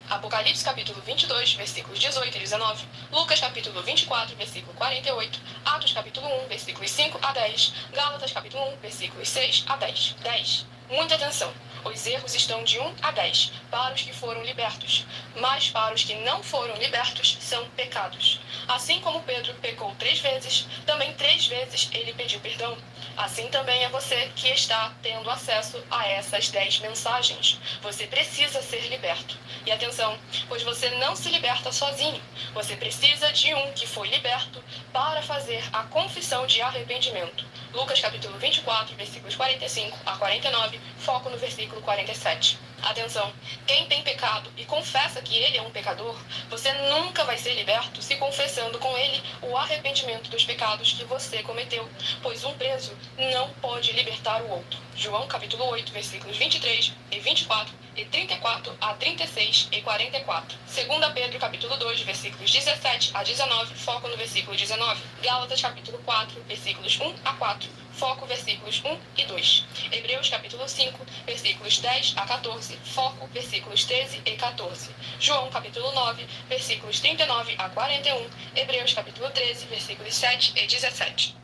Apocalipse capítulo 22, versículos 18 e 19, Lucas capítulo 24, versículo 48, Atos capítulo 1, versículos 5 a 10, Gálatas capítulo 1, versículos 6 a 10. 10. Muita atenção. Os erros estão de 1 a 10 para os que foram libertos, mas para os que não foram libertos são pecados. Assim como Pedro pecou 3 vezes, também 3 vezes ele pediu perdão. Assim também é você que está tendo acesso a essas 10 mensagens. Você precisa ser liberto. E atenção, pois você não se liberta sozinho. Você precisa de um que foi liberto para fazer a confissão de arrependimento. Lucas capítulo 24, versículos 45 a 49, foco no versículo 47. Atenção, quem tem pecado e confessa que ele é um pecador, você nunca vai ser liberto se confessando com ele o arrependimento dos pecados que você cometeu, pois um preso não pode libertar o outro. João capítulo 8, versículos 23 e 24 e 34 a 36 e 44. 2 Pedro capítulo 2, versículos 17 a 19, foco no versículo 19. Gálatas capítulo 4, versículos 1 a 4, foco versículos 1 e 2. Hebreus capítulo 5, versículos 10 a 14, foco versículos 13 e 14. João capítulo 9, versículos 39 a 41. Hebreus capítulo 13, versículos 7 e 17.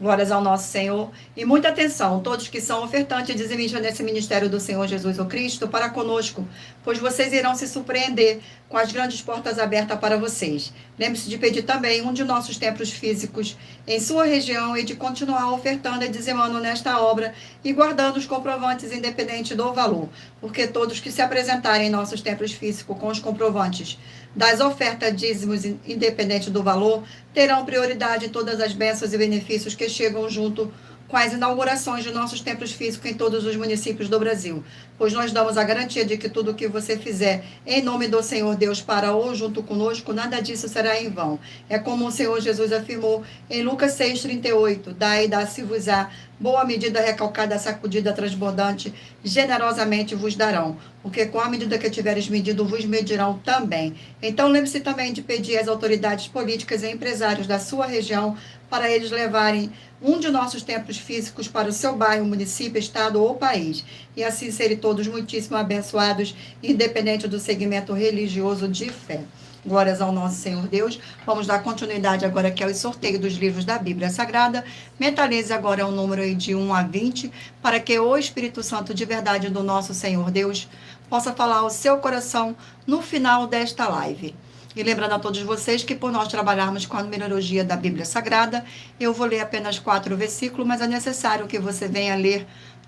Glórias ao nosso Senhor. E muita atenção, todos que são ofertantes e dizimistas nesse ministério do Senhor Jesus o Cristo, para conosco, pois vocês irão se surpreender com as grandes portas abertas para vocês. Lembre-se de pedir também um de nossos templos físicos em sua região e de continuar ofertando e dizimando nesta obra e guardando os comprovantes independente do valor, porque todos que se apresentarem em nossos templos físicos com os comprovantes das ofertas dízimos independente do valor, terão prioridade em todas as bênçãos e benefícios que chegam junto com as inaugurações de nossos templos físicos em todos os municípios do Brasil, pois nós damos a garantia de que tudo o que você fizer em nome do Senhor Deus para ou junto conosco, nada disso será em vão. É como o Senhor Jesus afirmou em Lucas 6,38, dai e dá-se-vos-á, boa medida recalcada, sacudida, transbordante, generosamente vos darão, porque com a medida que tiveres medido, vos medirão também. Então lembre-se também de pedir às autoridades políticas e empresários da sua região para eles levarem um de nossos templos físicos para o seu bairro, município, estado ou país, e assim serem todos muitíssimo abençoados, independente do segmento religioso de fé. Glórias ao nosso Senhor Deus. Vamos dar continuidade agora aqui ao sorteio dos livros da Bíblia Sagrada. Mentalize agora o número aí de 1 a 20, para que o Espírito Santo de verdade do nosso Senhor Deus possa falar ao seu coração no final desta live. E lembrando a todos vocês que por nós trabalharmos com a numerologia da Bíblia Sagrada, eu vou ler apenas 4 versículos, mas é necessário que você venha ler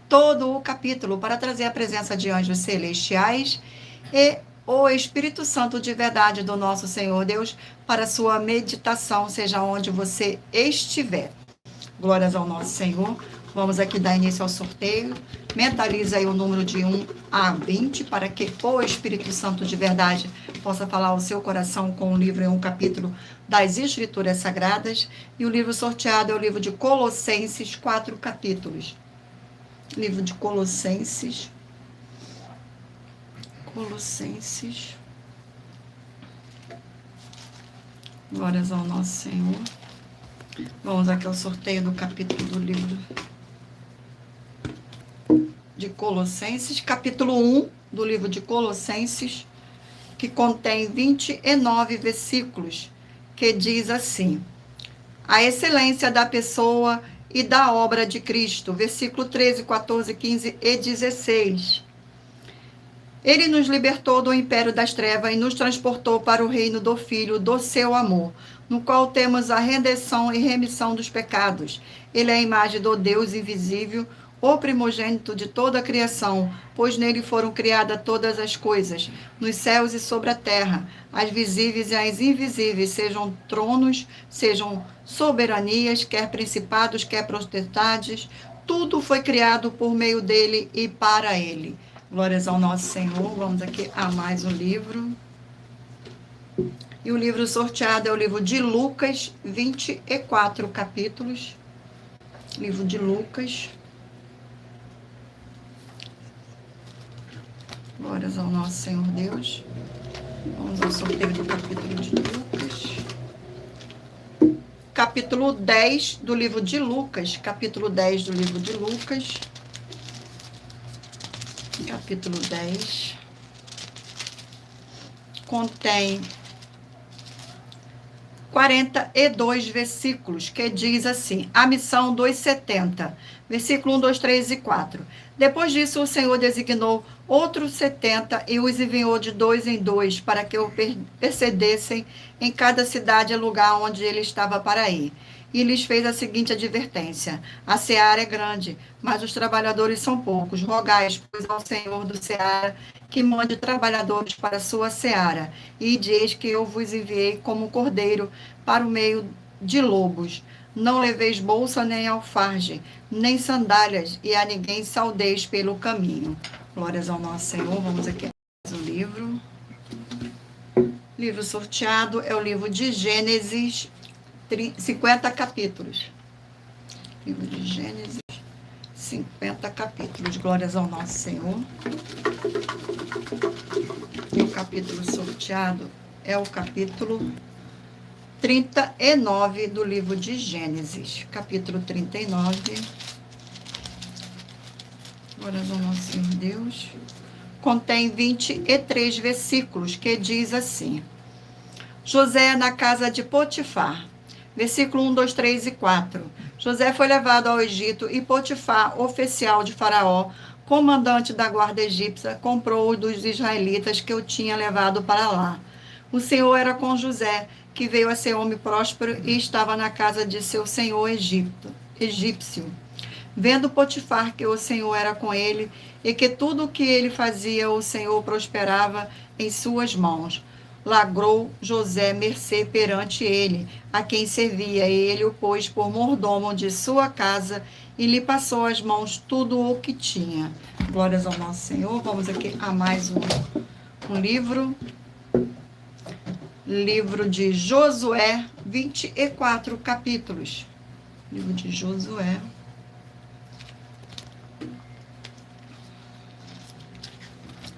todo o capítulo para trazer a presença de anjos celestiais e o Espírito Santo de verdade do nosso Senhor Deus para a sua meditação, seja onde você estiver. Glórias ao nosso Senhor. Vamos aqui dar início ao sorteio. Mentaliza aí o número de 1 a 20 para que o Espírito Santo de verdade possa falar ao seu coração com o livro em um capítulo das Escrituras Sagradas. E o livro sorteado é o livro de Colossenses, 4 capítulos. Livro de Colossenses. Glórias ao nosso Senhor. Vamos aqui ao sorteio do capítulo do livro de Colossenses, capítulo 1 do livro de Colossenses, que contém 29 versículos, que diz assim: a excelência da pessoa e da obra de Cristo, versículo 13, 14, 15 e 16. Ele nos libertou do império das trevas e nos transportou para o reino do Filho do seu amor, no qual temos a redenção e remissão dos pecados. Ele é a imagem do Deus invisível, o primogênito de toda a criação, pois nele foram criadas todas as coisas, nos céus e sobre a terra, as visíveis e as invisíveis, sejam tronos, sejam soberanias, quer principados, quer potestades, tudo foi criado por meio dele e para ele. Glórias ao nosso Senhor. Vamos aqui a mais um livro. E o livro sorteado é o livro de Lucas, 24 capítulos. Livro de Lucas. Glórias ao nosso Senhor Deus. Vamos ao sorteio do capítulo de Lucas. Capítulo 10 do livro de Lucas. Capítulo 10 do livro de Lucas. Capítulo 10. Contém 42 versículos, que diz assim, a missão dos 70, versículo 1, 2, 3 e 4. Depois disso, o Senhor designou outros 70 e os enviou de 2 em 2 para que o precedessem em cada cidade e lugar onde ele estava para ir. E lhes fez a seguinte advertência: a seara é grande, mas os trabalhadores são poucos. Rogais, pois, ao Senhor do seara que mande trabalhadores para a sua seara. E diz que eu vos enviei como cordeiro para o meio de lobos. Não leveis bolsa nem alfarge, nem sandálias, e a ninguém saudeis pelo caminho. Glórias ao nosso Senhor. Vamos aqui mais um livro. Livro sorteado é o livro de Gênesis, 50 capítulos. Livro de Gênesis, 50 capítulos. Glórias ao nosso Senhor. E o capítulo sorteado é o capítulo 39 do livro de Gênesis. Capítulo 39. Glórias ao nosso Senhor Deus. Contém 23 versículos, que diz assim: José na casa de Potifar. Versículo 1, 2, 3 e 4. José foi levado ao Egito e Potifar, oficial de Faraó, comandante da guarda egípcia, comprou-o dos israelitas que o tinha levado para lá. O Senhor era com José, que veio a ser homem próspero e estava na casa de seu senhor egípcio. Vendo Potifar que o Senhor era com ele e que tudo o que ele fazia, o Senhor prosperava em suas mãos. Lagrou José mercê perante ele, a quem servia, e ele o pôs por mordomo de sua casa e lhe passou às mãos tudo o que tinha. Glórias ao nosso Senhor. Vamos aqui a mais um livro. Livro de Josué, 24 capítulos. Livro de Josué.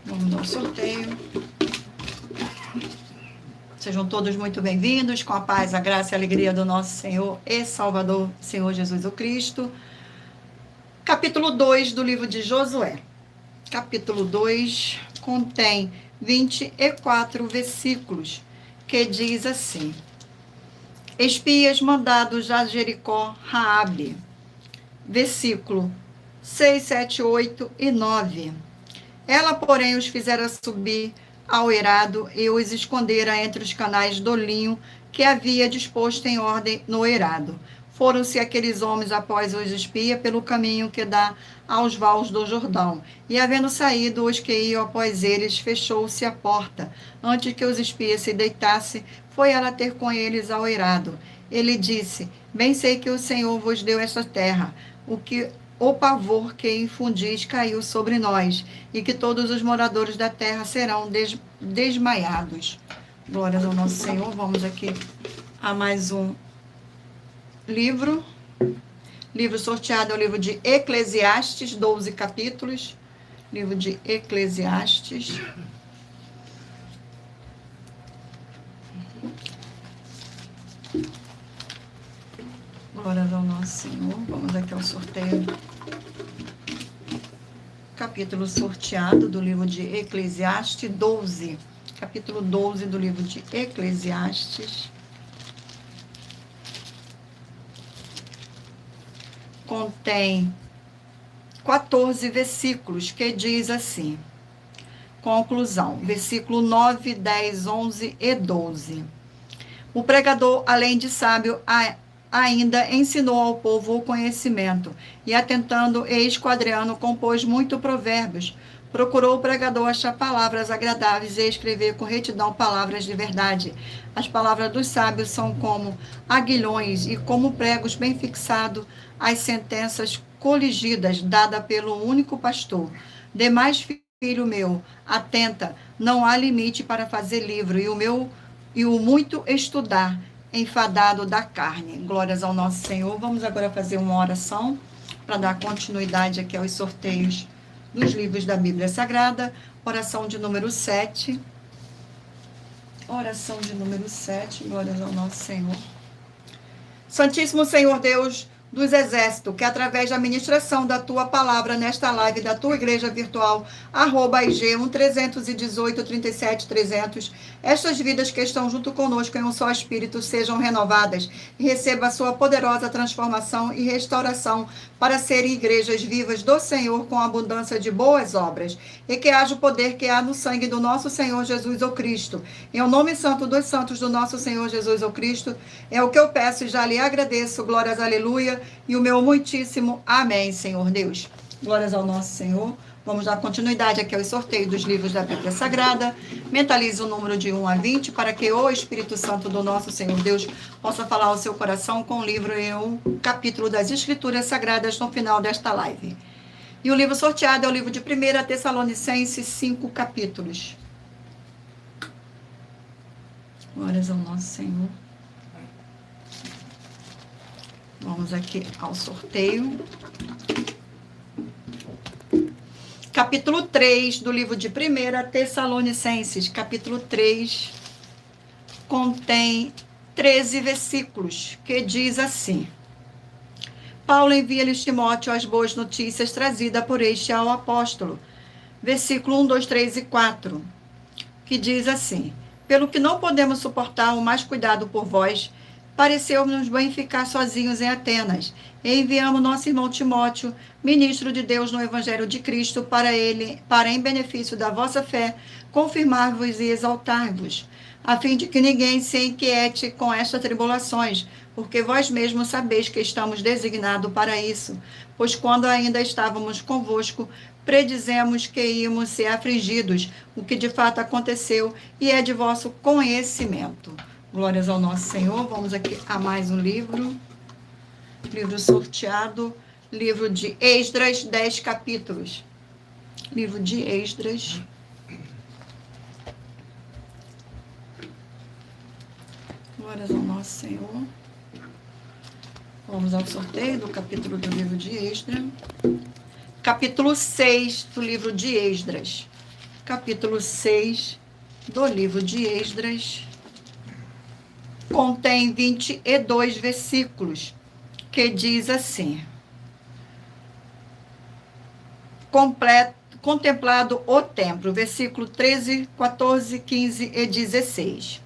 Vamos dar um sorteio. Sejam todos muito bem-vindos, com a paz, a graça e a alegria do nosso Senhor e Salvador, Senhor Jesus o Cristo. Capítulo 2 do livro de Josué. Capítulo 2 contém 24 versículos, que diz assim: espias mandados a Jericó, Raabe. Versículo 6, 7, 8 e 9. Ela, porém, os fizera subir ao eirado e os escondera entre os canais do linho que havia disposto em ordem no eirado. Foram-se aqueles homens após os espias pelo caminho que dá aos vales do Jordão. E, havendo saído os que iam após eles, fechou-se a porta. Antes que os espias se deitassem, foi ela ter com eles ao eirado. Ele disse: bem sei que o Senhor vos deu esta terra, o pavor que infundis caiu sobre nós, e que todos os moradores da terra serão desmaiados. Glórias ao nosso Senhor. Vamos aqui a mais um livro. Livro sorteado é o livro de Eclesiastes, 12 capítulos. Livro de Eclesiastes. Glórias ao nosso Senhor. Vamos aqui ao sorteio. Capítulo sorteado do livro de Eclesiastes, 12. Capítulo 12 do livro de Eclesiastes. Contém 14 versículos, que diz assim. Conclusão. Versículo 9, 10, 11 e 12. O pregador, além de sábio, ainda ensinou ao povo o conhecimento, e atentando e esquadreando, compôs muito provérbios. Procurou o pregador achar palavras agradáveis e escrever com retidão palavras de verdade. As palavras dos sábios são como aguilhões e como pregos bem fixados as sentenças coligidas, dadas pelo único pastor. Demais, filho meu, atenta, não há limite para fazer livro, e o muito estudar, enfadado da carne. Glórias ao nosso Senhor. Vamos agora fazer uma oração para dar continuidade aqui aos sorteios dos livros da Bíblia Sagrada. Oração de número 7. Oração de número 7. Glórias ao nosso Senhor. Santíssimo Senhor Deus dos exércitos, que através da ministração da tua palavra nesta live da tua igreja virtual, @IG 1318 37 300, estas vidas que estão junto conosco em um só espírito sejam renovadas e receba a sua poderosa transformação e restauração para serem igrejas vivas do Senhor com abundância de boas obras, e que haja o poder que há no sangue do nosso Senhor Jesus o Cristo. Em o nome santo dos santos do nosso Senhor Jesus o Cristo, é o que eu peço e já lhe agradeço. Glórias, aleluia, e o meu muitíssimo amém, Senhor Deus. Glórias ao nosso Senhor. Vamos dar continuidade aqui ao sorteio dos livros da Bíblia Sagrada. Mentalize o número de 1 a 20 para que o Espírito Santo do nosso Senhor Deus possa falar ao seu coração com o livro e um capítulo das Escrituras Sagradas no final desta live. E o livro sorteado é o livro de 1 Tessalonicenses, 5 capítulos. Glórias ao nosso Senhor. Vamos aqui ao sorteio. Capítulo 3 do livro de 1 Tessalonicenses, capítulo 3, contém 13 versículos, que diz assim: Paulo envia-lhes Timóteo as boas notícias trazidas por este ao apóstolo. Versículo 1, 2, 3 e 4, que diz assim: Pelo que não podemos suportar o mais cuidado por vós, pareceu-nos bem ficar sozinhos em Atenas, e enviamos nosso irmão Timóteo, ministro de Deus no Evangelho de Cristo, para em benefício da vossa fé, confirmar-vos e exaltar-vos, a fim de que ninguém se inquiete com estas tribulações, porque vós mesmos sabeis que estamos designados para isso, pois quando ainda estávamos convosco, predizemos que íamos ser afligidos, o que de fato aconteceu, e é de vosso conhecimento. Glórias ao nosso Senhor. Vamos aqui a mais um livro. Livro sorteado. Livro de Esdras, 10 capítulos. Livro de Esdras. Glórias ao nosso Senhor. Vamos ao sorteio do capítulo do livro de Esdras. Capítulo 6 do livro de Esdras. Capítulo 6 do livro de Esdras. Contém 22 versículos, que diz assim: contemplado o templo, versículo 13, 14, 15 e 16.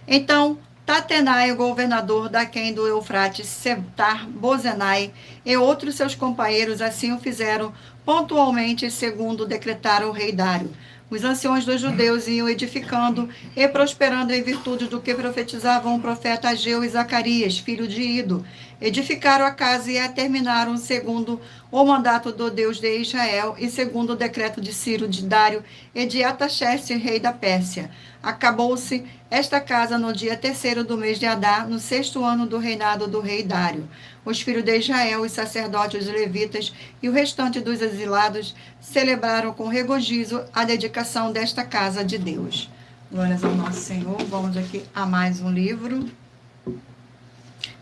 Então, Tatenai, o governador daquém do Eufrates, Setar-Bozenai e outros seus companheiros assim o fizeram pontualmente, segundo decretara o rei Dário. Os anciões dos judeus iam edificando e prosperando em virtude do que profetizavam o profeta Ageu e Zacarias, filho de Ido. Edificaram a casa e a terminaram segundo o mandato do Deus de Israel e segundo o decreto de Ciro, de Dário e de Artaxerxes, rei da Pérsia. Acabou-se esta casa no dia 3º do mês de Adar, no 6º ano do reinado do rei Dário. Os filhos de Israel, os sacerdotes, os levitas e o restante dos exilados celebraram com regozijo a dedicação desta casa de Deus. Glórias ao nosso Senhor. Vamos aqui a mais um livro.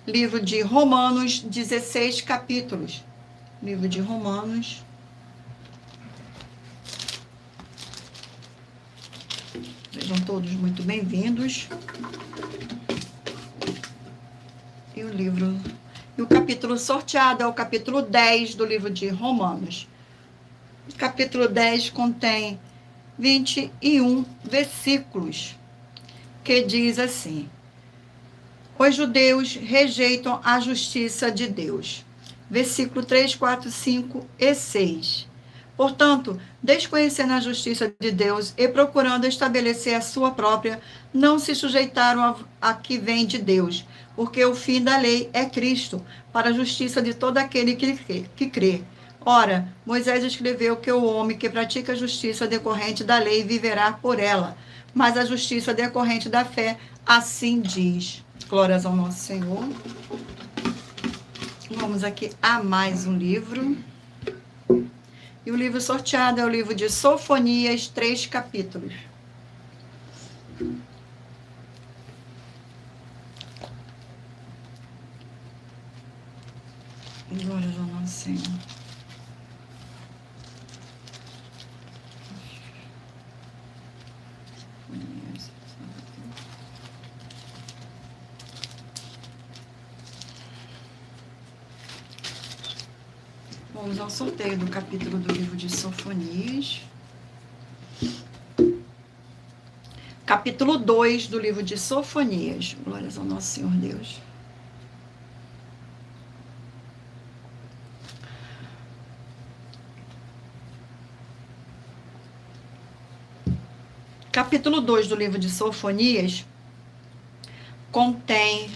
Livro de Romanos, 16 capítulos. Livro de Romanos. Sejam todos muito bem-vindos. E o capítulo sorteado é o capítulo 10 do livro de Romanos. O capítulo 10 contém 21 versículos, que diz assim: Os judeus rejeitam a justiça de Deus. Versículo 3, 4, 5 e 6. Portanto, desconhecendo a justiça de Deus e procurando estabelecer a sua própria, não se sujeitaram a que vem de Deus, porque o fim da lei é Cristo, para a justiça de todo aquele que crê. Ora, Moisés escreveu que o homem que pratica a justiça decorrente da lei viverá por ela, mas a justiça decorrente da fé, assim diz. Glórias ao nosso Senhor. Vamos aqui a mais um livro. E o livro sorteado é o livro de Sofonias, 3 capítulos. Glórias ao nosso Senhor. Vamos ao sorteio do capítulo do livro de Sofonias. Capítulo 2 do livro de Sofonias. Glórias ao nosso Senhor Deus. Capítulo 2 do livro de Sofonias contém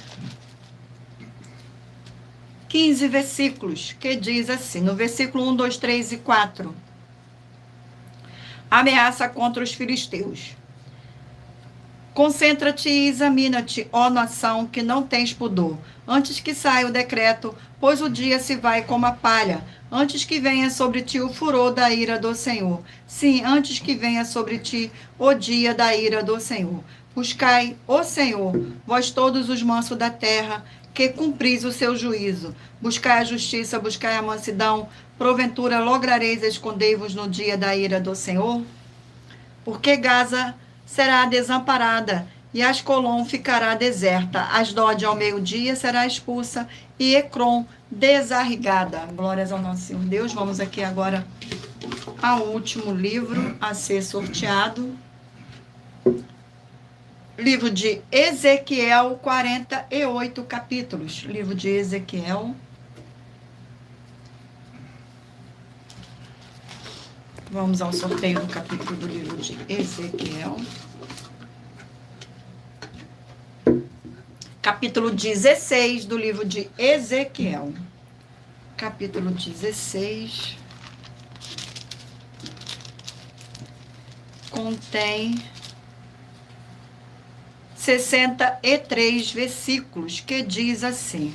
15 versículos, que diz assim, no versículo 1, 2, 3 e 4. Ameaça contra os filisteus. Concentra-te e examina-te, ó nação, que não tens pudor, antes que saia o decreto, pois o dia se vai como a palha, antes que venha sobre ti o furor da ira do Senhor. Sim, antes que venha sobre ti o dia da ira do Senhor. Buscai, ó Senhor, vós todos os mansos da terra, que cumpris o seu juízo. Buscai a justiça, buscai a mansidão, porventura lograreis esconder-vos no dia da ira do Senhor? Porque Gaza será desamparada, e Ascolom ficará deserta. Asdod ao meio-dia será expulsa, e Ecrom desarrigada. Glórias ao nosso Senhor Deus. Vamos aqui agora ao último livro a ser sorteado. Livro de Ezequiel, 48 capítulos. Livro de Ezequiel. Vamos ao sorteio do capítulo do livro de Ezequiel. Capítulo 16 do livro de Ezequiel. Capítulo 16. Contém 63 versículos, que diz assim: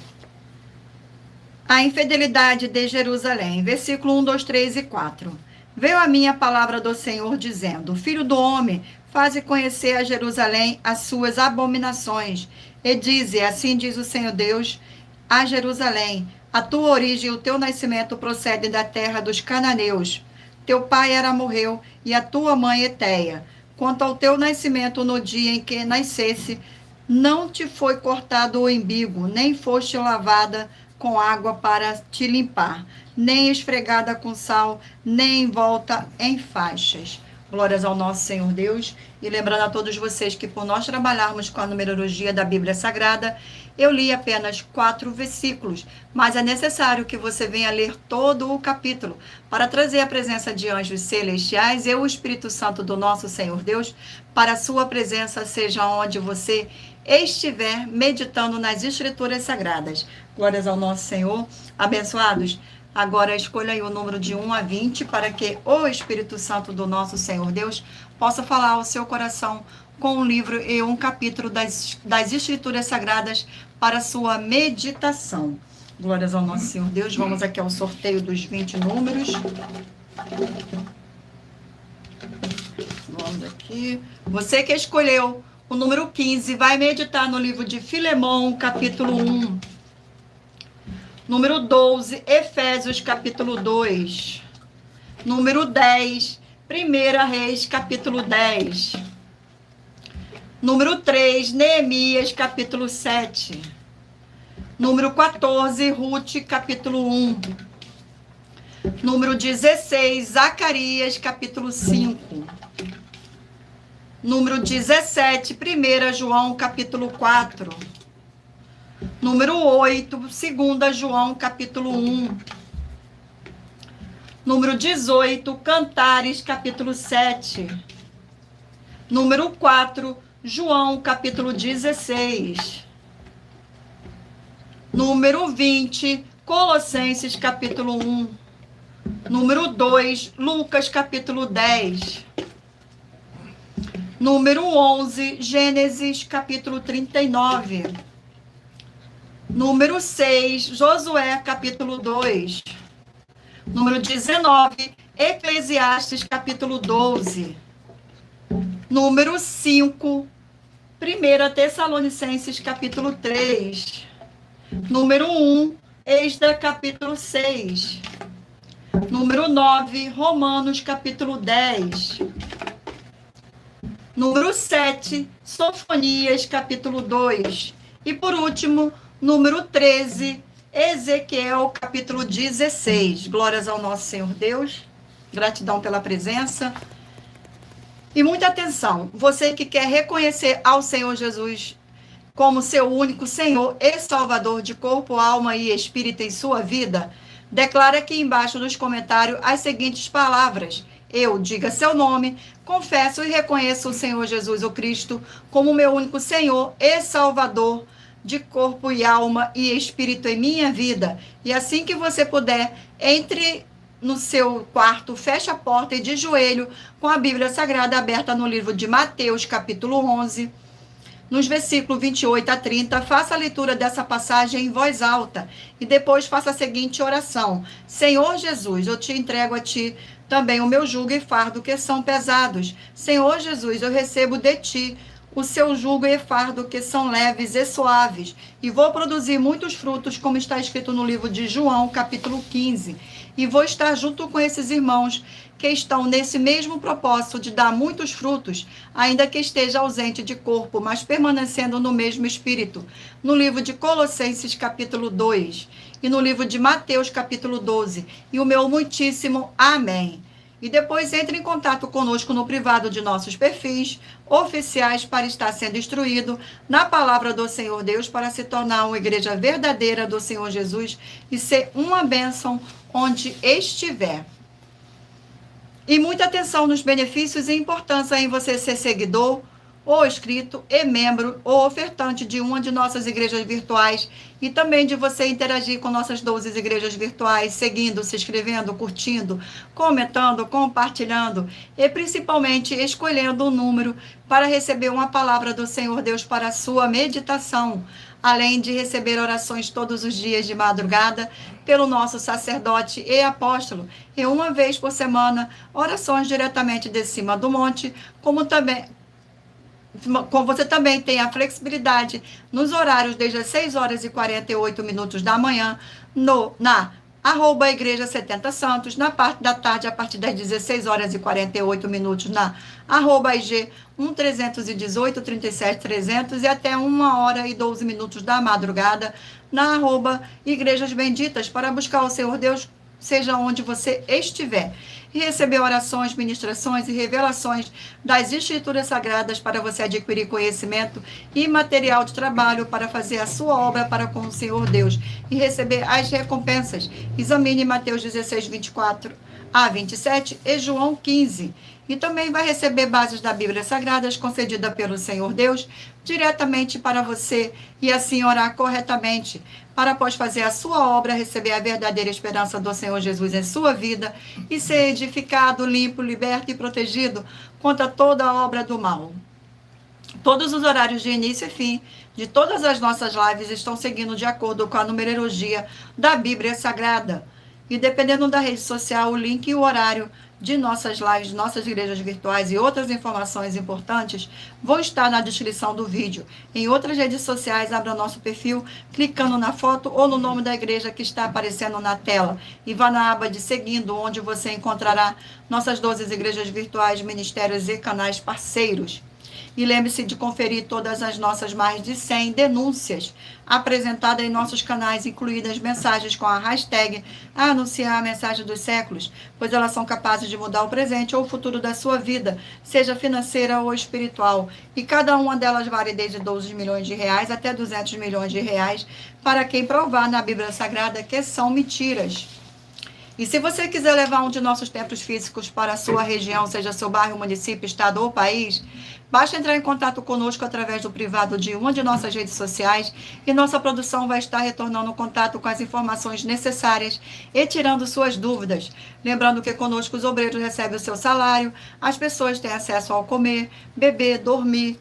a infidelidade de Jerusalém, versículo 1, 2, 3 e 4. Veio a mim a palavra do Senhor, dizendo: Filho do homem, faze conhecer a Jerusalém as suas abominações, e dize: assim diz o Senhor Deus a Jerusalém: a tua origem e o teu nascimento procedem da terra dos cananeus. Teu pai era amorreu, e a tua mãe Eteia. Quanto ao teu nascimento, no dia em que nascesse, não te foi cortado o umbigo, nem foste lavada com água para te limpar, nem esfregada com sal, nem envolta em faixas. Glórias ao nosso Senhor Deus. E lembrando a todos vocês que por nós trabalharmos com a numerologia da Bíblia Sagrada, eu li apenas 4 versículos, mas é necessário que você venha ler todo o capítulo para trazer a presença de anjos celestiais e o Espírito Santo do nosso Senhor Deus para a sua presença, seja onde você estiver meditando nas Escrituras Sagradas. Glórias ao nosso Senhor. Abençoados. Agora escolha aí o número de 1 a 20 para que o Espírito Santo do nosso Senhor Deus possa falar ao seu coração com um livro e um capítulo das Escrituras Sagradas para a sua meditação. Glórias ao nosso Senhor Deus. Vamos aqui ao sorteio dos 20 números. Vamos aqui. Você que escolheu o número 15 vai meditar no livro de Filemão, capítulo 1. Número 12, Efésios, capítulo 2. Número 10, 1 Reis, capítulo 10. Número 3, Neemias, capítulo 7. Número 14, Ruth, capítulo 1. Número 16, Zacarias, capítulo 5. Número 17, 1 João, capítulo 4. Número 8, 2 João, capítulo 1. Número 18, Cantares, capítulo 7. Número 4, João, capítulo 16. Número 20, Colossenses, capítulo 1. Número 2, Lucas, capítulo 10. Número 11, Gênesis, capítulo 39. Número 6, Josué, capítulo 2. Número 19, Eclesiastes, capítulo 12. Número 5, 1 Tessalonicenses, capítulo 3. Número 1, Esdras, capítulo 6. Número 9, Romanos, capítulo 10. Número 7, Sofonias, capítulo 2. E por último, número 13, Ezequiel, capítulo 16. Glórias ao nosso Senhor Deus. Gratidão pela presença. E muita atenção, você que quer reconhecer ao Senhor Jesus como seu único Senhor e Salvador de corpo, alma e espírito em sua vida, declara aqui embaixo nos comentários as seguintes palavras. Eu, diga seu nome, confesso e reconheço o Senhor Jesus o Cristo como meu único Senhor e Salvador de corpo e alma e espírito em minha vida. E assim que você puder, entre no seu quarto, feche a porta e de joelho com a Bíblia Sagrada aberta no livro de Mateus, capítulo 11, nos versículos 28 a 30, faça a leitura dessa passagem em voz alta e depois faça a seguinte oração. Senhor Jesus, eu te entrego a ti também o meu jugo e fardo que são pesados. Senhor Jesus, eu recebo de ti o seu jugo e fardo que são leves e suaves, e vou produzir muitos frutos, como está escrito no livro de João, capítulo 15, e vou estar junto com esses irmãos que estão nesse mesmo propósito de dar muitos frutos, ainda que esteja ausente de corpo, mas permanecendo no mesmo espírito, no livro de Colossenses, capítulo 2, e no livro de Mateus, capítulo 12, e o meu muitíssimo amém. E depois entre em contato conosco no privado de nossos perfis oficiais para estar sendo instruído na palavra do Senhor Deus para se tornar uma igreja verdadeira do Senhor Jesus e ser uma bênção onde estiver. E muita atenção nos benefícios e importância em você ser seguidor, ou inscrito, e membro, ou ofertante de uma de nossas igrejas virtuais, e também de você interagir com nossas 12 igrejas virtuais, seguindo, se inscrevendo, curtindo, comentando, compartilhando, e principalmente escolhendo um número para receber uma palavra do Senhor Deus para a sua meditação, além de receber orações todos os dias de madrugada pelo nosso sacerdote e apóstolo, e uma vez por semana, orações diretamente de cima do monte, como você também tem a flexibilidade nos horários desde as 6 horas e 48 minutos da manhã, na @igreja 70 Santos, na parte da tarde, a partir das 16 horas e 48 minutos, na @IG 1318 37 300 e até 1 hora e 12 minutos da madrugada, na @Igrejas Benditas, para buscar o Senhor Deus, seja onde você estiver, e receber orações, ministrações e revelações das Escrituras Sagradas para você adquirir conhecimento e material de trabalho para fazer a sua obra para com o Senhor Deus e receber as recompensas. Examine Mateus 16, 24 a 27 e João 15. E também vai receber bases da Bíblia Sagradas concedida pelo Senhor Deus diretamente para você e assim orar corretamente, para após fazer a sua obra, receber a verdadeira esperança do Senhor Jesus em sua vida e ser edificado, limpo, liberto e protegido contra toda a obra do mal. Todos os horários de início e fim de todas as nossas lives estão seguindo de acordo com a numerologia da Bíblia Sagrada. E dependendo da rede social, o link e o horário de nossas lives, nossas igrejas virtuais e outras informações importantes vão estar na descrição do vídeo. Em outras redes sociais, abra nosso perfil clicando na foto ou no nome da igreja que está aparecendo na tela e vá na aba de seguindo, onde você encontrará nossas 12 igrejas virtuais, ministérios e canais parceiros. E lembre-se de conferir todas as nossas mais de 100 denúncias apresentadas em nossos canais, incluídas mensagens com a hashtag Anunciar a Mensagem dos Séculos, pois elas são capazes de mudar o presente ou o futuro da sua vida, seja financeira ou espiritual. E cada uma delas vale desde 12 milhões de reais até 200 milhões de reais, para quem provar na Bíblia Sagrada que são mentiras. E se você quiser levar um de nossos templos físicos para a sua região, seja seu bairro, município, estado ou país, basta entrar em contato conosco através do privado de uma de nossas redes sociais e nossa produção vai estar retornando contato com as informações necessárias e tirando suas dúvidas. Lembrando que conosco os obreiros recebem o seu salário, as pessoas têm acesso ao comer, beber, dormir,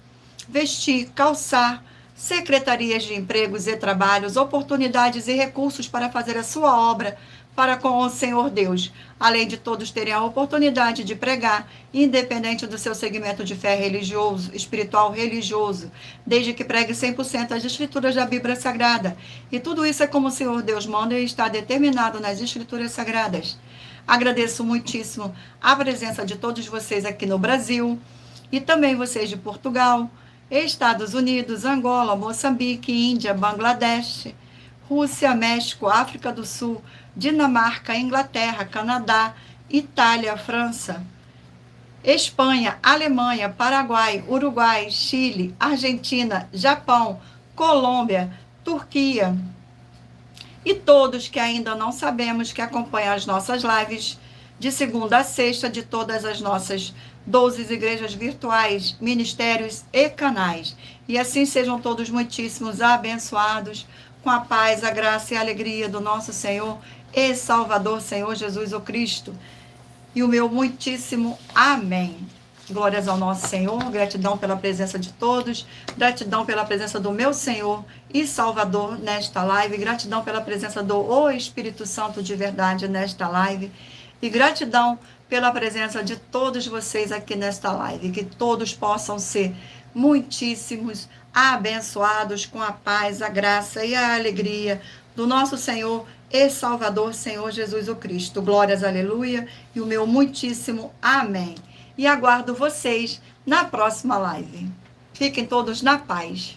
vestir, calçar, secretarias de empregos e trabalhos, oportunidades e recursos para fazer a sua obra para com o Senhor Deus, além de todos terem a oportunidade de pregar, independente do seu segmento de fé religioso, espiritual religioso, desde que pregue 100% as escrituras da Bíblia Sagrada. E tudo isso é como o Senhor Deus manda e está determinado nas escrituras sagradas. Agradeço muitíssimo a presença de todos vocês aqui no Brasil e também vocês de Portugal, Estados Unidos, Angola, Moçambique, Índia, Bangladesh, Rússia, México, África do Sul, Dinamarca, Inglaterra, Canadá, Itália, França, Espanha, Alemanha, Paraguai, Uruguai, Chile, Argentina, Japão, Colômbia, Turquia e todos que ainda não sabemos que acompanham as nossas lives de segunda a sexta de todas as nossas 12 igrejas virtuais, ministérios e canais. E assim sejam todos muitíssimos abençoados com a paz, a graça e a alegria do nosso Senhor e Salvador, Senhor Jesus o Cristo. E o meu muitíssimo amém. Glórias ao nosso Senhor, gratidão pela presença de todos, gratidão pela presença do meu Senhor e Salvador nesta live, gratidão pela presença do Espírito Santo de verdade nesta live, e gratidão pela presença de todos vocês aqui nesta live, que todos possam ser muitíssimos abençoados com a paz, a graça e a alegria do nosso Senhor e Salvador, Senhor Jesus o Cristo. Glórias, aleluia, e o meu muitíssimo amém. E aguardo vocês na próxima live. Fiquem todos na paz.